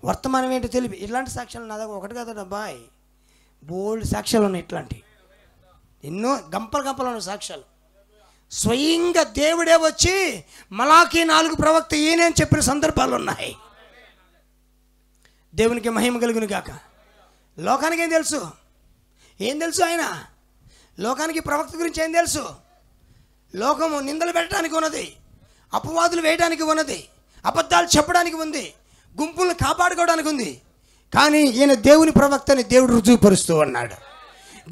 వర్తమానం ఏంటో తెలిపి. ఇట్లాంటి సాక్ష్యాలు నా దగ్గర ఒకటి కదా అబ్బాయి, బోల్డ్ సాక్ష్యాలు ఉన్నాయి. ఇట్లాంటి ఎన్నో గంపలు ఉన్న సాక్ష్యాలు. స్వయంగా దేవుడే వచ్చి మలాకీ 4 ప్రవక్త ఈయనే అని చెప్పిన సందర్భాలు ఉన్నాయి. దేవునికి మహిమ కలుగును గాక. లోకానికి ఏం తెలుసు? ఆయన లోకానికి ప్రవక్త గురించి ఏం తెలుసు? లోకము నిందలు పెట్టడానికి ఉన్నది, అపవాదులు వేయడానికి ఉన్నది, అబద్ధాలు చెప్పడానికి ఉంది, గుంపులను కాపాడుకోవడానికి ఉంది. కానీ ఈయన దేవుని ప్రవక్తని దేవుడు రుజువుపరుస్తూ ఉన్నాడు.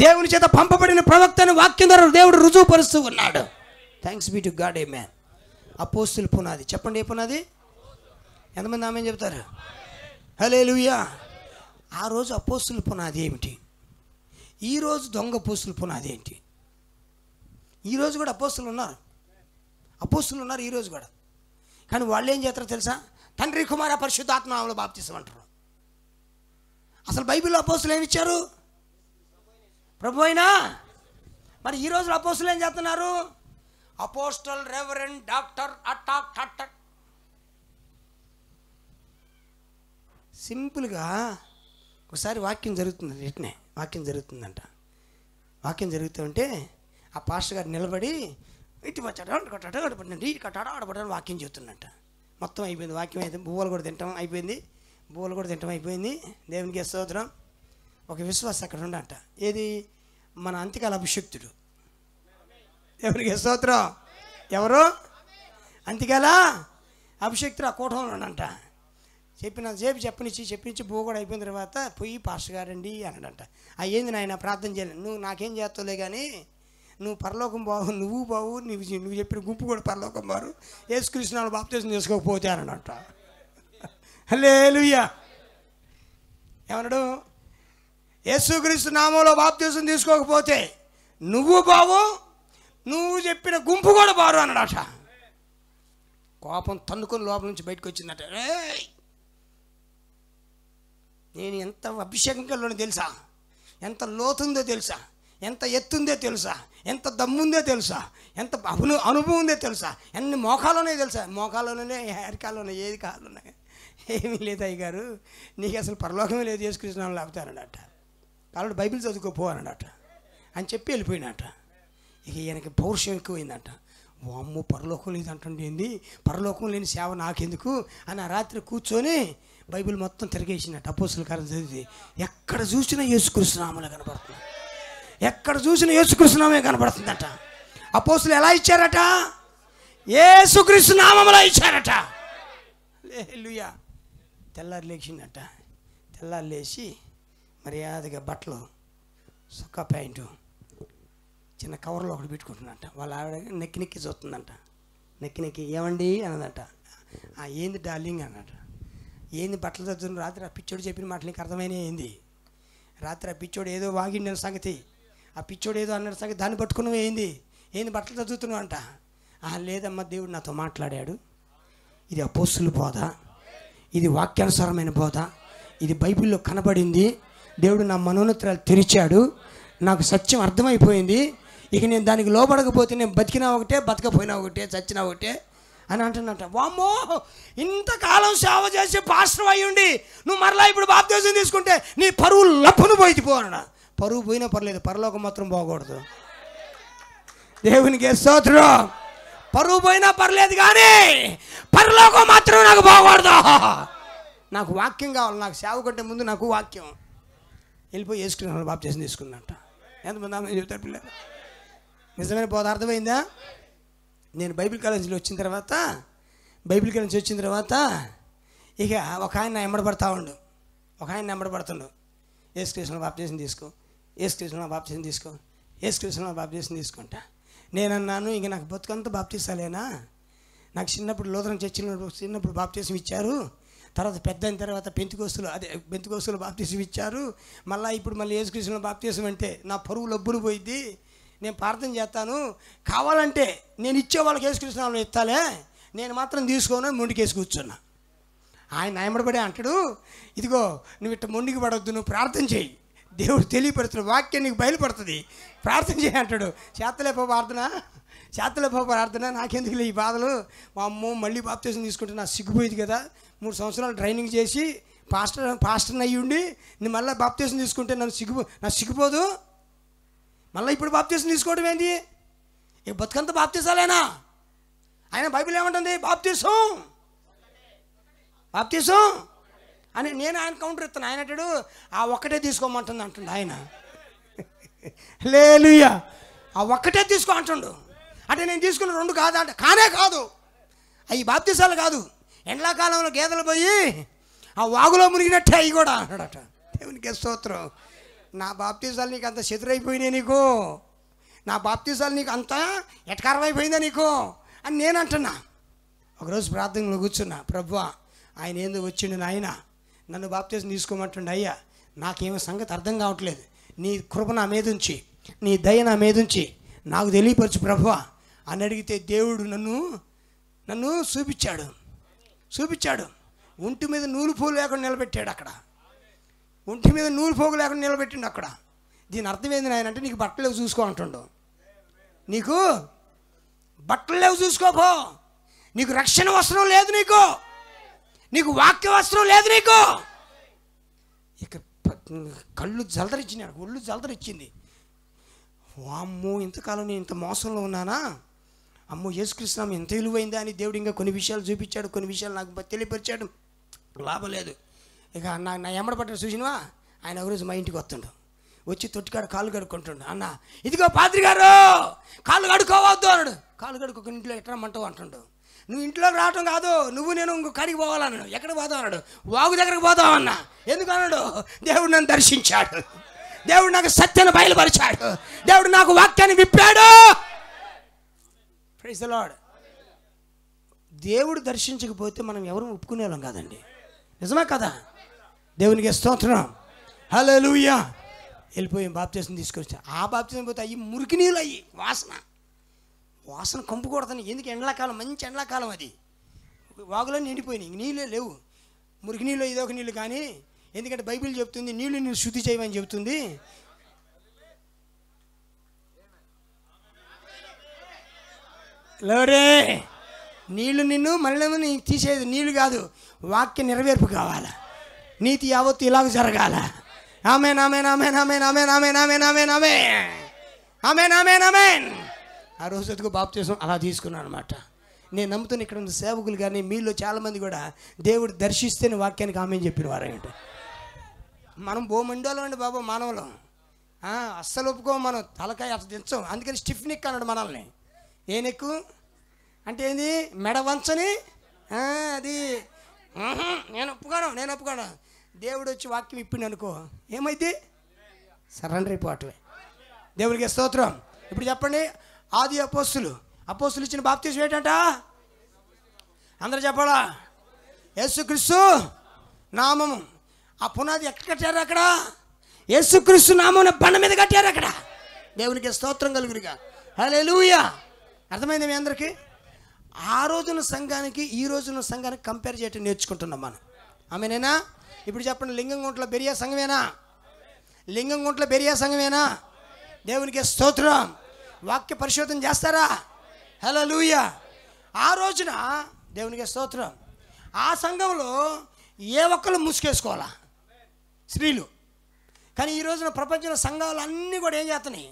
దేవుని చేత పంపబడిన ప్రవక్తని వాక్యం ద్వారా దేవుడు రుజువుపరుస్తూ ఉన్నాడు. Thanks be to God. Amen. అపోస్తుల పునాది. చెప్పండి, ఏ పునాది? ఎంతమంది ఆమేన్ చెప్తారు? హల్లెలూయా. ఆ రోజు అపోస్తుల పునాది ఏమిటి? ఈరోజు దొంగ అపోస్తుల పునాది ఏంటి? ఈరోజు కూడా అపోస్తులు ఉన్నారు ఈరోజు కూడా. కానీ వాళ్ళు ఏం చేస్తారో తెలుసా? తండ్రి కుమార పరిశుద్ధాత్మలో బాప్తిసం అంటారు. అసలు బైబిల్లో అపోస్తులు ఏమి ఇచ్చారు? ప్రభు అయినా. మరి ఈ రోజు అపోస్తులు ఏం చేస్తున్నారు? Apostle, reverend, doctor, attack. సింపుల్గా ఒకసారి వాక్యం జరుగుతుంది, ఇట్నే వాక్యం జరుగుతుందంట. వాక్యం జరుగుతుంటే ఆ పాస్టర్ గారు నిలబడి ఇటు కట్టాడు ఆడపడ్డాడు వాక్యం చెబుతుందంట. మొత్తం అయిపోయింది, వాక్యం అయితే బువ్వలు కూడా తింటాం అయిపోయింది. దేవునికి స్తోత్రం. ఒక విశ్వాసం అక్కడ ఉండంట. ఏది? మన అంత్యకాల అభిషక్తుడు. దేవునికి స్తోత్రం. ఎవరు? అంత్యకాల అభిషక్తుడు ఆ కూటంలో ఉండంట. చెప్పించి బువ్వ కూడా అయిపోయిన తర్వాత పోయి పాస్టర్ గారండి అన్నాడంట. ఏంది నాయన ప్రార్థన చేయలేదు, నువ్వు నాకేం చేస్తావులే కానీ నువ్వు పరలోకం బావు, నువ్వు బావు, నువ్వు చెప్పిన గుంపు కూడా పరలోకం బారు, యేసుక్రీస్తు నామములో బాప్తిసం చేసుకోకపోతే అన్నాడంట. హల్లెలూయా. ఏమన్నాడు? యేసుక్రీస్తు నామములో బాప్తిసం తీసుకోకపోతే నువ్వు బావు, నువ్వు చెప్పిన గుంపు కూడా బారు అన్నాడట. కోపం తన్నుకొని లోపల నుంచి బయటకు వచ్చిందట. నేను ఎంత అభిషేకంలోనే తెలుసా, ఎంత లోతుందో తెలుసా, ఎంత ఎత్తుందో తెలుసా, ఎంత దమ్ముందో తెలుసా, ఎంత అనుభవం ఉందో తెలుసా, ఎన్ని మోకాలున్నాయో తెలుసా. మోకాలులోనే, హెయిర్ కాళ్ళు ఉన్నాయి, ఏది కాళ్ళు ఉన్నాయి, ఏమీ లేదు అయ్యగారు, నీకు అసలు పరలోకమే లేదు, యేసుకృష్ణ లేకపోతే అన్నాడట. కాబట్టి బైబిల్ చదువుకోపో అన్నాడట అని చెప్పి వెళ్ళిపోయినట. ఇక ఈయనకి పౌరుషం ఎక్కువైందట. అమ్మో పరలోకం లేదంటండి, ఏంది పరలోకం లేని సేవ నాకెందుకు అని ఆ రాత్రి కూర్చొని బైబిల్ మొత్తం తిరిగేసినట్టు. అపోస్తుల కార్యం చదివి ఎక్కడ చూసినా యేసుకృష్ణనామలే కనబడుతుంది, ఎక్కడ చూసినా యేసుకృష్ణనామే కనబడుతుందట. అపోస్తులు ఎలా ఇచ్చారట? యేసుకృష్ణనామములో ఇచ్చారట. హల్లెలూయా. తెల్లారి లేచిందట. తెల్లారి లేచి మర్యాదగా బట్టలు, సొక్కా ప్యాంటు, చిన్న కవర్లో ఒకటి పెట్టుకుంటున్నట్ట. వాళ్ళ ఆవిడ నెక్కి నెక్కి చూస్తుందంట. నెక్కి నెక్కి ఏమండి అన్నదట. ఏంది డార్లింగ్ అన్నట. ఏంది బట్టలు చదువుతున్న? రాత్రి ఆ పిచ్చోడు చెప్పిన మాటలు నీకు అర్థమైనా ఏంది? రాత్రి ఆ పిచ్చోడు ఏదో వాగిండిన సంగతి, ఆ పిచ్చోడు ఏదో అన్న సంగతి, దాన్ని పట్టుకున్నావు ఏంది? ఏంది బట్టలు చదువుతున్నావు అంట. లేదమ్మా, దేవుడు నాతో మాట్లాడాడు. ఇది అపోస్తుల బోధ, ఇది వాక్యానుసారమైన బోధ, ఇది బైబిల్లో కనబడింది. దేవుడు నా మనోనేత్రాలు తెరిచాడు, నాకు సత్యం అర్థమైపోయింది. ఇక నేను దానికి లోబడకపోతే నేను బతికినా ఒకటే, బతకపోయినా ఒకటే, చచ్చినా ఒకటే అని అంటున్నట్ట. వామ్మో, ఇంతకాలం సేవ చేసి పాస్టర్ అయ్యుండి నువ్వు మరలా ఇప్పుడు బాప్తిసం తీసుకుంటే నీ పరువు లప్పును పోయి పోన. పరువు పోయినా పర్లేదు, పరలోకం మాత్రం పోకూడదు. దేవునికి స్తోత్రం. పరువు పోయినా పర్లేదు కానీ పరలోకం మాత్రం నాకు పోకూడదు. నాకు వాక్యం కావాలి, నాకు సేవ కంటే ముందు నాకు వాక్యం. వెళ్ళిపోయి వేసుకున్నాను, బాప్తిసం తీసుకున్నట్ట. ఎంతమంది ఆమె చెప్తారు పిల్లలు? నిజమైన బోధ అర్థమైందా? నేను బైబిల్ కాలేజీలో వచ్చిన తర్వాత, బైబిల్ కాలేజీ వచ్చిన తర్వాత ఇక ఒక ఆయన ఎంబడబడతా ఉండు, ఒక ఆయన ఎంబడబడుతుండు. యేసుకృష్ణ బాప్తిసం తీసుకో, యేసుకృష్ణ బాప్తిసం తీసుకో, యేసుకృష్ణ బాప్తిసం తీసుకుంటా. నేనన్నాను, ఇంక నాకు బతుకంతా బాప్తిసాలేనా? నాకు చిన్నప్పుడు లూథరన్ చర్చిలో చిన్నప్పుడు బాప్తిసం ఇచ్చారు, తర్వాత పెద్ద అయిన తర్వాత పెంతెకోస్తులు బాప్తిసం ఇచ్చారు, మళ్ళీ ఇప్పుడు మళ్ళీ యేసుకృష్ణ బాప్తిసం అంటే నా పరువు లబ్బులు పోయిద్ది. నేను ప్రార్థన చేస్తాను, కావాలంటే నేను ఇచ్చే వాళ్ళకి యేసుకృష్ణలో ఇస్తాలే, నేను మాత్రం తీసుకోను మొండికేసి కూర్చున్నా. ఆయన ఆయమడబడే అంటాడు, ఇదిగో నువ్వు ఇట్ట మొండికి పడవద్దు, నువ్వు ప్రార్థన చేయి, దేవుడు తెలియపడుతున్నాడు, వాక్యం నీకు బయలుపడుతుంది, ప్రార్థన చేయి అంటాడు. చేతలేపో ప్రార్థన నాకెందుకులే ఈ బాధలు, మా అమ్మో మళ్ళీ బాప్తిసం తీసుకుంటే నాకు సిగ్గుపోయింది కదా. 3 సంవత్సరాలు ట్రైనింగ్ చేసి పాస్టర్ని అయ్యి ఉండి నేను మళ్ళీ బాప్తిసం తీసుకుంటే నాకు సిగ్గుపోదు. మళ్ళీ ఇప్పుడు బాప్తిసం తీసుకోవడం ఏంది? ఇక బతుకంతా బాప్తిసాలేనా? ఆయన బైబిల్ ఏమంటుంది? బాప్తిసం అని. నేను ఆయన కౌంటర్ ఇస్తాను. ఆయన అంటాడు, ఆ ఒక్కటే తీసుకోమంటుంది అంటుండు ఆయన. హల్లెలూయా. ఆ ఒక్కటే తీసుకో అంటుండు. అంటే నేను తీసుకున్న 2 కాదా అంటే, కానే కాదు, అవి బాప్తిసాలు కాదు. ఎండాకాలంలో గేదెలు పోయి ఆ వాగులో మునిగినట్టే అవి కూడా అన్నాడట. దేవునికి స్తోత్రం. నా బాప్తిసాలు నీకు అంత శత్రువైపోయినాయి, నీకు నా బాప్తిసాలు నీకు అంత ఎటకారం అయిపోయిందా నీకు అని నేను అంటున్నా. ఒకరోజు ప్రార్థనలో కూర్చున్నా, ప్రభువా ఆయన ఏందో వచ్చిండు నాయన, నన్ను బాప్తిసం తీసుకోమంటుండే, అయ్యా నాకేమో సంగతి అర్థం కావట్లేదు, నీ కృప నా మీద ఉంచి, నీ దయ నా మీద ఉంచి నాకు తెలియపరచు ప్రభువా అని అడిగితే దేవుడు నన్ను చూపించాడు. ఒంటి మీద నూలు పోగు లేకుండా నిలబెట్టాడు అక్కడ. ఒంటి మీద నూలు పోగు లేకుండా నిలబెట్టిండు అక్కడ. దీని అర్థం ఏంది నాయన అంటే, నీకు బట్టలు లేవు చూసుకో అంటుండు. నీకు బట్టలు లేవు చూసుకోపో, నీకు రక్షణ వస్త్రం లేదు, నీకు వాక్య వస్త్రం లేదు, నీకు ఇక కళ్ళు జలదరిచ్చినాడు, ఒళ్ళు జలదరిచ్చింది. అమ్మో ఇంతకాలం నేను ఇంత మోసంలో ఉన్నానా, అమ్మో యేసుకృష్ణ ఎంత విలువైందా అని దేవుడు ఇంకా కొన్ని విషయాలు చూపించాడు, కొన్ని విషయాలు నాకు తెలియపరిచాడు. లాభం లేదు. ఇక నా ఎమ్మడపట్టిన చూసినవా, ఆయన ఒకరోజు మా ఇంటికి వస్తుండు, వచ్చి తొట్టికాడు కాళ్ళు కడుక్కుంటుండు. అన్న ఇదిగో పాద్రి గారు కాళ్ళు కడుక్కోవద్దు అన్నాడు. కాళ్ళు కడుక్కొక ఇంట్లో ఎట్లా మంటావు అంటుండు. నువ్వు ఇంట్లోకి రావటం కాదు, నువ్వు నేను ఇంకో కాడికి పోవాలన్నాడు. ఎక్కడికి పోతావు అన్నాడు. వాగు దగ్గరికి పోతావు అన్న. ఎందుకు అన్నాడు? దేవుడు నన్ను దర్శించాడు, దేవుడు నాకు సత్యాన్ని బయలుపరిచాడు, దేవుడు నాకు వాక్యాన్ని విప్పాడు. Praise the lord. దేవుడు దర్శించకపోతే మనం ఎవరు ఒప్పుకునే వాళ్ళం కాదండి, నిజమే కదా? దేవునికి స్తోత్రం. హల్లెలూయా. వెళ్ళిపోయి బాప్తిసం తీసుకొచ్చా. ఆ బాప్తిసం పోతే అయ్యి మురికి నీళ్ళు, అయ్యి వాసన కంపుకూడదని. ఎందుకు? ఎండాకాలం, మంచి ఎండాకాలం, అది వాగులో నిండిపోయినాయి, నీళ్ళే లేవు. మురికి నీళ్ళు ఇదొక నీళ్ళు. కానీ ఎందుకంటే బైబిల్ చెప్తుంది నీళ్ళు శుద్ధి చేయమని చెబుతుంది. లోరే నీళ్లు నిన్ను మళ్ళీ తీసేది నీళ్లు కాదు, వాక్య నెరవేర్పు కావాలా, నీతి యావత్తు ఇలాగ జరగాల. ఆమేన్ amen amen amen amen amen amen amen amen amen ఆమేన్. ఆ రోజు ఎదుగు బాప్తిసం అలా తీసుకున్నాను అనమాట. నేను నమ్ముతున్న ఇక్కడ ఉన్న సేవకులు కానీ మీలో చాలామంది కూడా దేవుడు దర్శిస్తేనే వాక్యానికి ఆమేన్ చెప్పిన వారంట. మనం బోమండోలం అండి బాబు, మానవులం. అస్సలు ఒప్పుకోం, మనం తలకాయ అసలు దించం. అందుకని స్టిఫ్ నెక్ అన్నాడు మనల్ని. ఏ నెక్కు అంటే ఏంది? మెడ వంచని అది. నేను ఒప్పుకోను. దేవుడు వచ్చి వాక్యం ఇప్పిండి అనుకో, ఏమైంది? సరెండర్ అయిపోవట్లే. దేవుడికి స్తోత్రం. ఇప్పుడు చెప్పండి, ఆది అపోస్తులు ఇచ్చిన బాప్తిసం ఏంటంట? అందరూ చెప్పాలా? యేసుక్రీస్తు నామము. ఆ పునాది ఎక్కడ కట్టారు? అక్కడ యేసుక్రీస్తు నామం బండ మీద కట్టారు అక్కడ. దేవునికి స్తోత్రం కలుగునుగా. హల్లెలూయా. అర్థమైంది మీ అందరికీ? ఆ రోజున సంఘానికి ఈ రోజున సంఘానికి కంపేర్ చేయటం నేర్చుకుంటున్నాం మనం. ఆమెనేనా? ఇప్పుడు చెప్పండి, లింగంగుంట్ల బెరియా సంఘమేనా? దేవునికి స్తోత్రం. వాక్య పరిశోధన చేస్తారా? హల్లెలూయా. ఆ రోజున దేవునికి స్తోత్రం. ఆ సంఘంలో ఏ ఒక్కరు ముసుకేసుకోవాలా? స్త్రీలు. కానీ ఈ రోజున ప్రపంచంలో సంఘాలు అన్నీ కూడా ఏం చేస్తున్నాయి?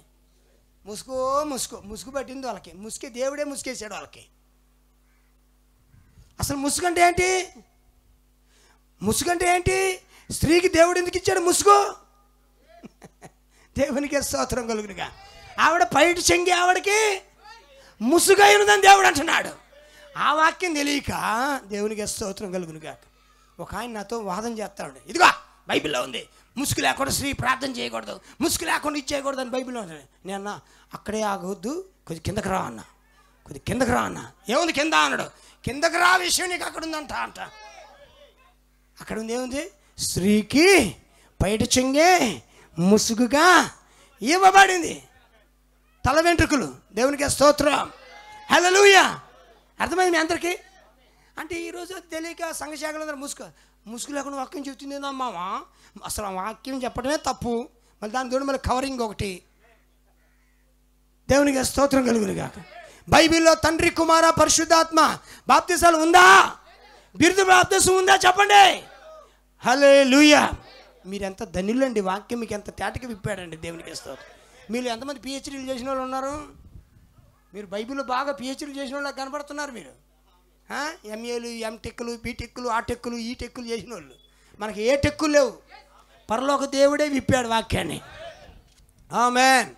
ముసుగు పట్టింది వాళ్ళకి. దేవుడే ముసుకేసాడు వాళ్ళకి. అసలు ముసుగంటే ఏంటి? స్త్రీకి దేవుడు ఎందుకు ఇచ్చాడు ముసుగు? దేవునికి స్తోత్రం కలుగునుగా. ఆవిడ పైట చెంగి ఆవిడకి ముసుగై ఉన్నదని దేవుడు అంటున్నాడు. ఆ వాక్యం తెలియక దేవునికి స్తోత్రం కలుగునుగా. ఒక ఆయన నాతో వాదన చేస్తాడు, ఇదిగో బైబిల్లో ఉంది, ముసుగు లేకుండా స్త్రీ ప్రార్థన చేయకూడదు, ముసుగు లేకుండా ఇచ్చేయకూడదు అని బైబిల్లో ఉంది. నేను అన్నా, అక్కడే ఆగొద్దు, కొద్ది కిందకి రా అన్నా. ఏముంది కింద అన్నాడు. కిందకి రా, విషయం నీకు అక్కడ ఉందంట. అక్కడ ఉంది, ఏముంది? స్త్రీకి పైట చెంగే ముసుగుగా ఇవ్వబడింది. తల వెంట్రుకలు. దేవునికి స్తోత్రం. హల్లెలూయా. అర్థమైంది మీ అందరికీ? అంటే ఈరోజు తెలియక సంఘశాఖలందరూ ముసుగు లేకుండా వాక్యం చెప్తుంది అమ్మావా. అసలు ఆ వాక్యం చెప్పడమే తప్పు, మళ్ళీ దాని తోడు మళ్ళీ కవరింగ్ ఒకటి. దేవునికి స్తోత్రం కలుగునుగా. బైబిల్లో తండ్రి, కుమార, పరిశుద్ధాత్మ బాప్తిసాలు ఉందా? బిరుదు బాప్తిసం ఉందా? చెప్పండి. హల్లెలూయా. మీరు ఎంత ధన్యులండి. వాక్యం మీకు ఎంత తేటకి విప్పాడండి. దేవునికి స్తోత్రం. మీరు ఎంతమంది పిహెచ్డీలు చేసిన వాళ్ళు ఉన్నారు? మీరు బైబిల్లో బాగా పిహెచ్డీలు చేసిన వాళ్ళు కనపడుతున్నారు. మీరు ఎంఏలు, ఎంటెక్లు, బీటెక్లు, ఆ టెక్కులు, ఈ టెక్కులు చేసిన వాళ్ళు. మనకి ఏ టెక్కులు లేవు. పరలోక దేవుడే విప్పాడు వాక్యాన్ని. ఆమేన్.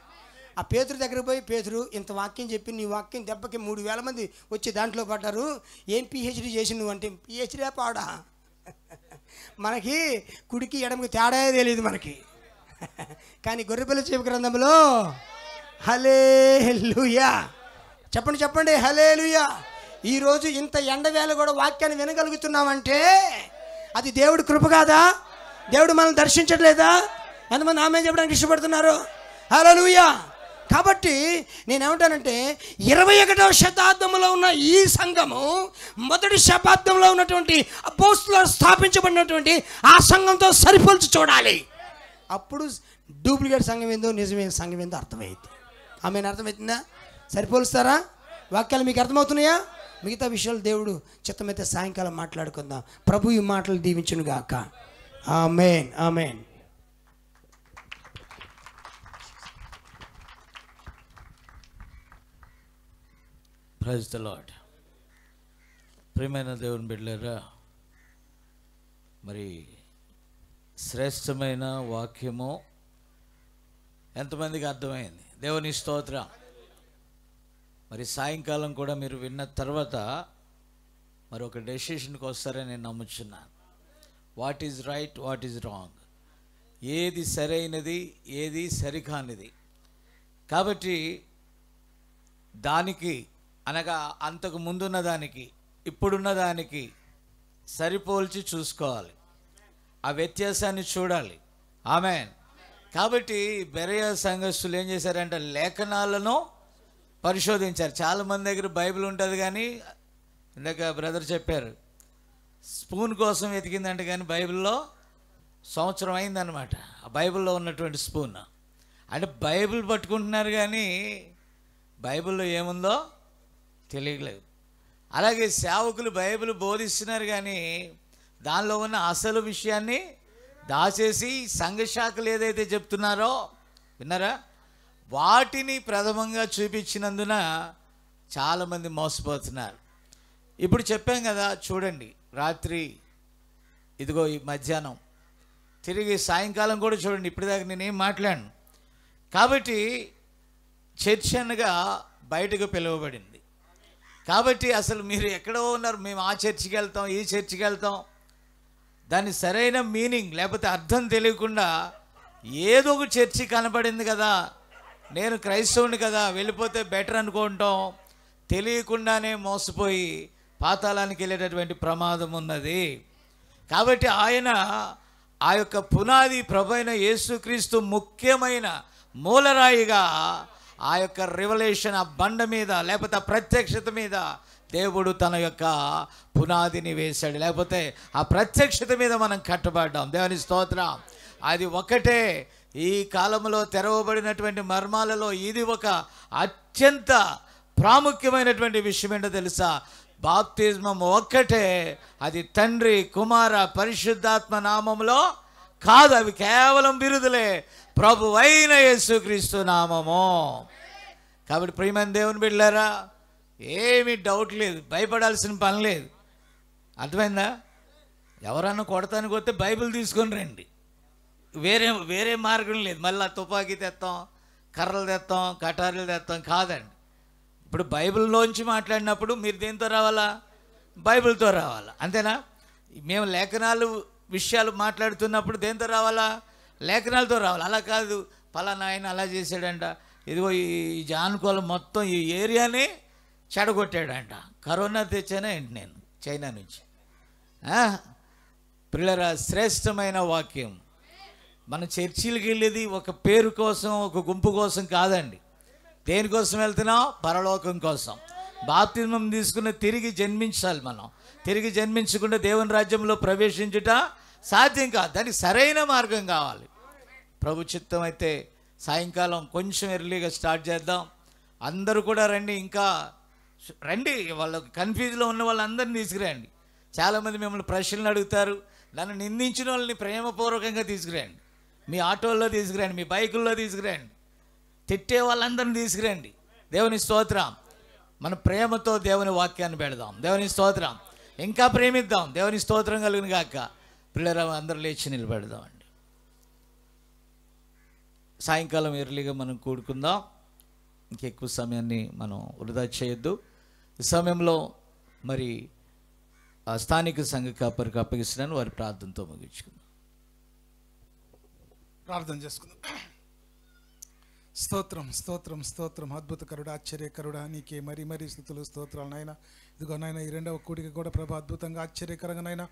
ఆ పేతురు దగ్గరికి పోయి, పేతురు ఇంత వాక్యం చెప్పి నీ వాక్యం దెబ్బకి 3000 మంది వచ్చి దాంట్లో పడ్డారు, ఏం పిహెచ్డీ చేసి నువ్వు అంటే, పిహెచ్డీ పాడా? మనకి కుడికి ఎడమకి తేడా తెలియదు మనకి. కానీ గొర్రెపిల్ల జీవ గ్రంథంలో హల్లెలూయా. చెప్పండి హల్లెలూయా. ఈరోజు ఇంత ఎండవేళ కూడా వాక్యాన్ని వినగలుగుతున్నామంటే అది దేవుడి కృప కాదా? దేవుడు మనం దర్శించట్లేదా? ఎంతమంది ఆమేన్ చెప్పడానికి ఇష్టపడుతున్నారు? హల్లెలూయా. కాబట్టి నేనేమంటానంటే 21వ శతాబ్దంలో ఉన్న ఈ సంఘము మొదటి శతాబ్దంలో ఉన్నటువంటి అపోస్తలులు స్థాపించబడినటువంటి ఆ సంఘంతో సరిపోల్చి చూడాలి. అప్పుడు డూప్లికేట్ సంఘం ఏందో నిజమైన సంఘం ఏందో అర్థమైంది. ఆమెను అర్థమవుతుందా? సరిపోలుస్తారా? వాక్యాలు మీకు అర్థమవుతున్నాయా? మిగతా విషయాలు దేవుడు చిత్తమైతే సాయంకాలం మాట్లాడుకుందాం. ప్రభు ఈ మాటలు దీవించును గాక. Amen amen.
Praise the Lord. ప్రియమైన దేవుని బిడ్డలారా, మరి శ్రేష్టమైన వాక్యము ఎంతమందికి అర్థమైంది? దేవుని స్తోత్రం. మరి సాయంకాలం కూడా మీరు విన్న తర్వాత మరి ఒక డెసిషన్కి వస్తారని నేను నమ్ముచున్నాను. What is right, what is wrong, ఏది సరైనది, ఏది సరికానిది. కాబట్టి దానికి అనగా అంతకు ముందున్న దానికి ఇప్పుడున్న దానికి సరిపోల్చి చూసుకోవాలి. ఆ వ్యత్యాసాన్ని చూడాలి. ఆమేన్. కాబట్టి బెరయ సంఘస్థులు ఏం చేశారంటే లేఖనాలను పరిశోధించారు. చాలామంది దగ్గర బైబిల్ ఉంటుంది, కానీ ఇందాక బ్రదర్ చెప్పారు స్పూన్ కోసం వెతికిందంటే, కానీ బైబిల్లో సంవత్సరం అయిందనమాట ఆ బైబిల్లో ఉన్నటువంటి స్పూన్. అంటే బైబిల్ పట్టుకుంటున్నారు కానీ బైబిల్లో ఏముందో తెలియలేదు. అలాగే సేవకులు బైబిల్ బోధిస్తున్నారు కానీ దానిలో ఉన్న అసలు విషయాన్ని దాచేసి సంఘ శాఖలు ఏదైతే చెప్తున్నారో విన్నారా, వాటిని ప్రథమంగా చూపించినందున చాలామంది మోసపోతున్నారు. ఇప్పుడు చెప్పాం కదా, చూడండి, రాత్రి ఇదిగో ఈ మధ్యాహ్నం తిరిగి సాయంకాలం కూడా చూడండి, ఇప్పటిదాకా నేనేం మాట్లాడను. కాబట్టి చర్చ్ అనగా బయటకు పిలువబడింది. కాబట్టి అసలు మీరు ఎక్కడో ఉన్నారు, మేము ఆ చర్చికి వెళ్తాం, ఈ చర్చికి వెళ్తాం, దాని సరైన మీనింగ్ లేకపోతే అర్థం తెలియకుండా ఏదో ఒక చర్చి కనపడింది కదా, నేను క్రైస్తవుని కదా, వెళ్ళిపోతే బెటర్ అనుకుంటాం, తెలియకుండానే మోసపోయి పాతాళానికి వెళ్ళేటటువంటి ప్రమాదం ఉన్నది. కాబట్టి ఆయన ఆ యొక్క పునాది ప్రభైన యేసుక్రీస్తు ముఖ్యమైన మూలరాయిగా ఆ యొక్క రివల్యూషన్, ఆ బండ మీద లేకపోతే ఆ ప్రత్యక్షత మీద దేవుడు తన యొక్క పునాదిని వేశాడు. లేకపోతే ఆ ప్రత్యక్షత మీద మనం కట్టబడ్డాం. దేవుని స్తోత్రం. అది ఒకటే ఈ కాలంలో తెరవబడినటువంటి మర్మాలలో ఇది ఒక అత్యంత ప్రాముఖ్యమైనటువంటి విషయం ఏంటో తెలుసా? బాప్తిజమం ఒక్కటే, అది తండ్రి కుమార పరిశుద్ధాత్మ నామములో కాదు, అవి కేవలం బిరుదులే, ప్రభువైన యేసుక్రీస్తు నామము. కాబట్టి ప్రియమైన దేవుని బిడ్డలారా, ఏమీ డౌట్ లేదు, భయపడాల్సిన పని లేదు. అర్థమైందా? ఎవరన్నా కొడతానికి వస్తే బైబిల్ తీసుకొని రండి, వేరే మార్గం లేదు. మళ్ళీ తుపాకీ తెస్తాం, కర్రలు తెస్తాం, కటారీలు తెస్తాం కాదండి. ఇప్పుడు బైబిల్లోంచి మాట్లాడినప్పుడు మీరు దేంతో రావాలా? బైబిల్తో రావాలా, అంతేనా? మేము లేఖనాలు విషయాలు మాట్లాడుతున్నప్పుడు దేంతో రావాలా? లేఖనాలతో రావాలి. అలా కాదు, పలానా ఆయన అలా చేశాడంట, ఇదిగో ఈ జానుకోలం మొత్తం ఈ ఏరియాని చెడగొట్టాడంట. కరోనా తెచ్చానే ఏంటి నేను చైనా నుంచి. పిల్లరా, శ్రేష్టమైన వాక్యం. మన చర్చిలకు వెళ్ళేది ఒక పేరు కోసం, ఒక గుంపు కోసం కాదండి. దేనికోసం వెళ్తున్నాం? పరలోకం కోసం. బాప్తిజమం తీసుకున్న తిరిగి జన్మించాలి. మనం తిరిగి జన్మించకుండా దేవుని రాజ్యంలో ప్రవేశించుట సాధ్యం కాదు. దానికి సరైన మార్గం కావాలి. ప్రభు చిత్తం అయితే సాయంకాలం కొంచెం ఎర్లీగా స్టార్ట్ చేద్దాం. అందరూ కూడా రండి, ఇంకా రండి. వాళ్ళు కన్ఫ్యూజ్లో ఉన్న వాళ్ళందరినీ తీసుకురండి. చాలామంది మిమ్మల్ని ప్రశ్నలు అడుగుతారు. నన్ను నిందించిన వాళ్ళని ప్రేమపూర్వకంగా తీసుకురండి. మీ ఆటోల్లో తీసుకురండి, మీ బైకుల్లో తీసుకురండి, తిట్టే వాళ్ళందరినీ తీసుకురండి. దేవుని స్తోత్రం. మన ప్రేమతో దేవుని వాక్యాన్ని పెడదాం. దేవుని స్తోత్రం. ఇంకా ప్రేమిద్దాం. దేవుని స్తోత్రం కలుగును గాక. పిల్లలు అందరూ లేచి నిలబెడదామండి. సాయంకాలం ఎర్లీగా మనం కూడుకుందాం. ఇంకెక్కువ సమయాన్ని మనం వృధా చేయొద్దు. ఈ సమయంలో మరి ఆ స్థానిక సంఘ కాపరికి అప్పగిస్తున్నాను. వారి ప్రార్థనతో ముగించుకుందాం.
ప్రార్థన చేసుకుందాం. స్తోత్రం స్తోత్రం స్తోత్రం. అద్భుతకరుడు, ఆశ్చర్యకరుడా, నీకే మరీ మరీ స్తుతులు స్తోత్రాలు నాయన. ఇదిగో నాయన, ఈ రెండవ కూడిక కూడా ప్రభా అద్భుతంగా ఆశ్చర్యకరంగా నాయన,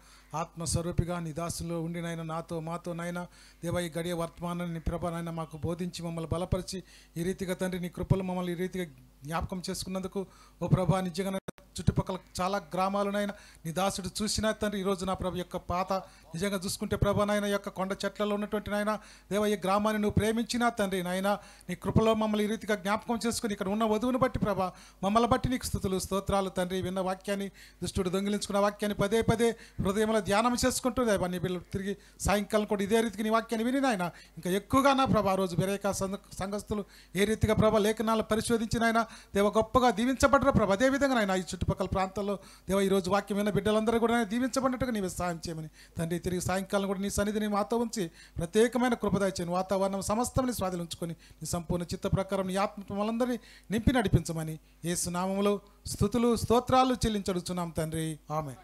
ఆత్మస్వరూపిగా నీ దాసులో ఉండి నాయన, నాతో మాతో నాయన దేవ ఈ గడియ వర్తమానాన్ని ప్రభా నాయన మాకు బోధించి మమ్మల్ని బలపరిచి ఈ రీతిగా తండ్రి నీ కృపలు మమ్మల్ని ఈ రీతిగా జ్ఞాపకం చేసుకున్నందుకు ఓ ప్రభా నిజంగా చుట్టుపక్కల చాలా గ్రామాలునైనా నీ దాసుడు చూసినా తండ్రి ఈరోజు నా ప్రభు యొక్క పాత నిజంగా చూసుకుంటే ప్రభా నాయన యొక్క కొండ చెట్లలో ఉన్నటువంటి నాయన దేవ ఈ గ్రామాన్ని నువ్వు ప్రేమించినా తండ్రి నాయన నీ కృపలో మమ్మల్ని ఈ రీతిగా జ్ఞాపకం చేసుకుని ఇక్కడ ఉన్న వధువుని బట్టి ప్రభా మమ్మల్ని బట్టి నీకు స్తుతులు స్తోత్రాలు తండ్రి. విన్న వాక్యాన్ని దుష్టుడు దొంగిలించుకున్న వాక్యాన్ని పదే పదే హృదయంలో ధ్యానం చేసుకుంటూ దేవా నీ బిడ్డలు తిరిగి సాయంకాలం కూడా ఇదే రీతికి నీ వాక్యాన్ని విని నాయన ఇంకా ఎక్కువగా నా ప్రభా రోజు బెరేకా సంఘస్థులు ఏ రీతిగా ప్రభా లేఖనాలు పరిశోధించిన ఆయన దేవ గొప్పగా దీవించబడ్డారు ప్రభా. అదేవిధంగా నాయన ఈ చుట్టుపక్కల ప్రాంతాల్లో దేవ ఈరోజు వాక్యమైన బిడ్డలందరూ కూడా దీవించబడినట్టుగా నీవు సహాయం చేయమని తండ్రి. తిరిగి సాయంకాలం కూడా నీ సన్నిధిని మాతో ఉంచి ప్రత్యేకమైన కృపదాయిని వాతావరణం సమస్తం నీ స్వాధీనం ఉంచుకొని నీ సంపూర్ణ చిత్త ప్రకారం నీ ఆత్మ మమ్మల్ందరినీ నింపి నడిపించమని యేసు నామములో స్తుతులు స్తోత్రాలు చెల్లించడుచున్నాం తండ్రి. ఆమేన్.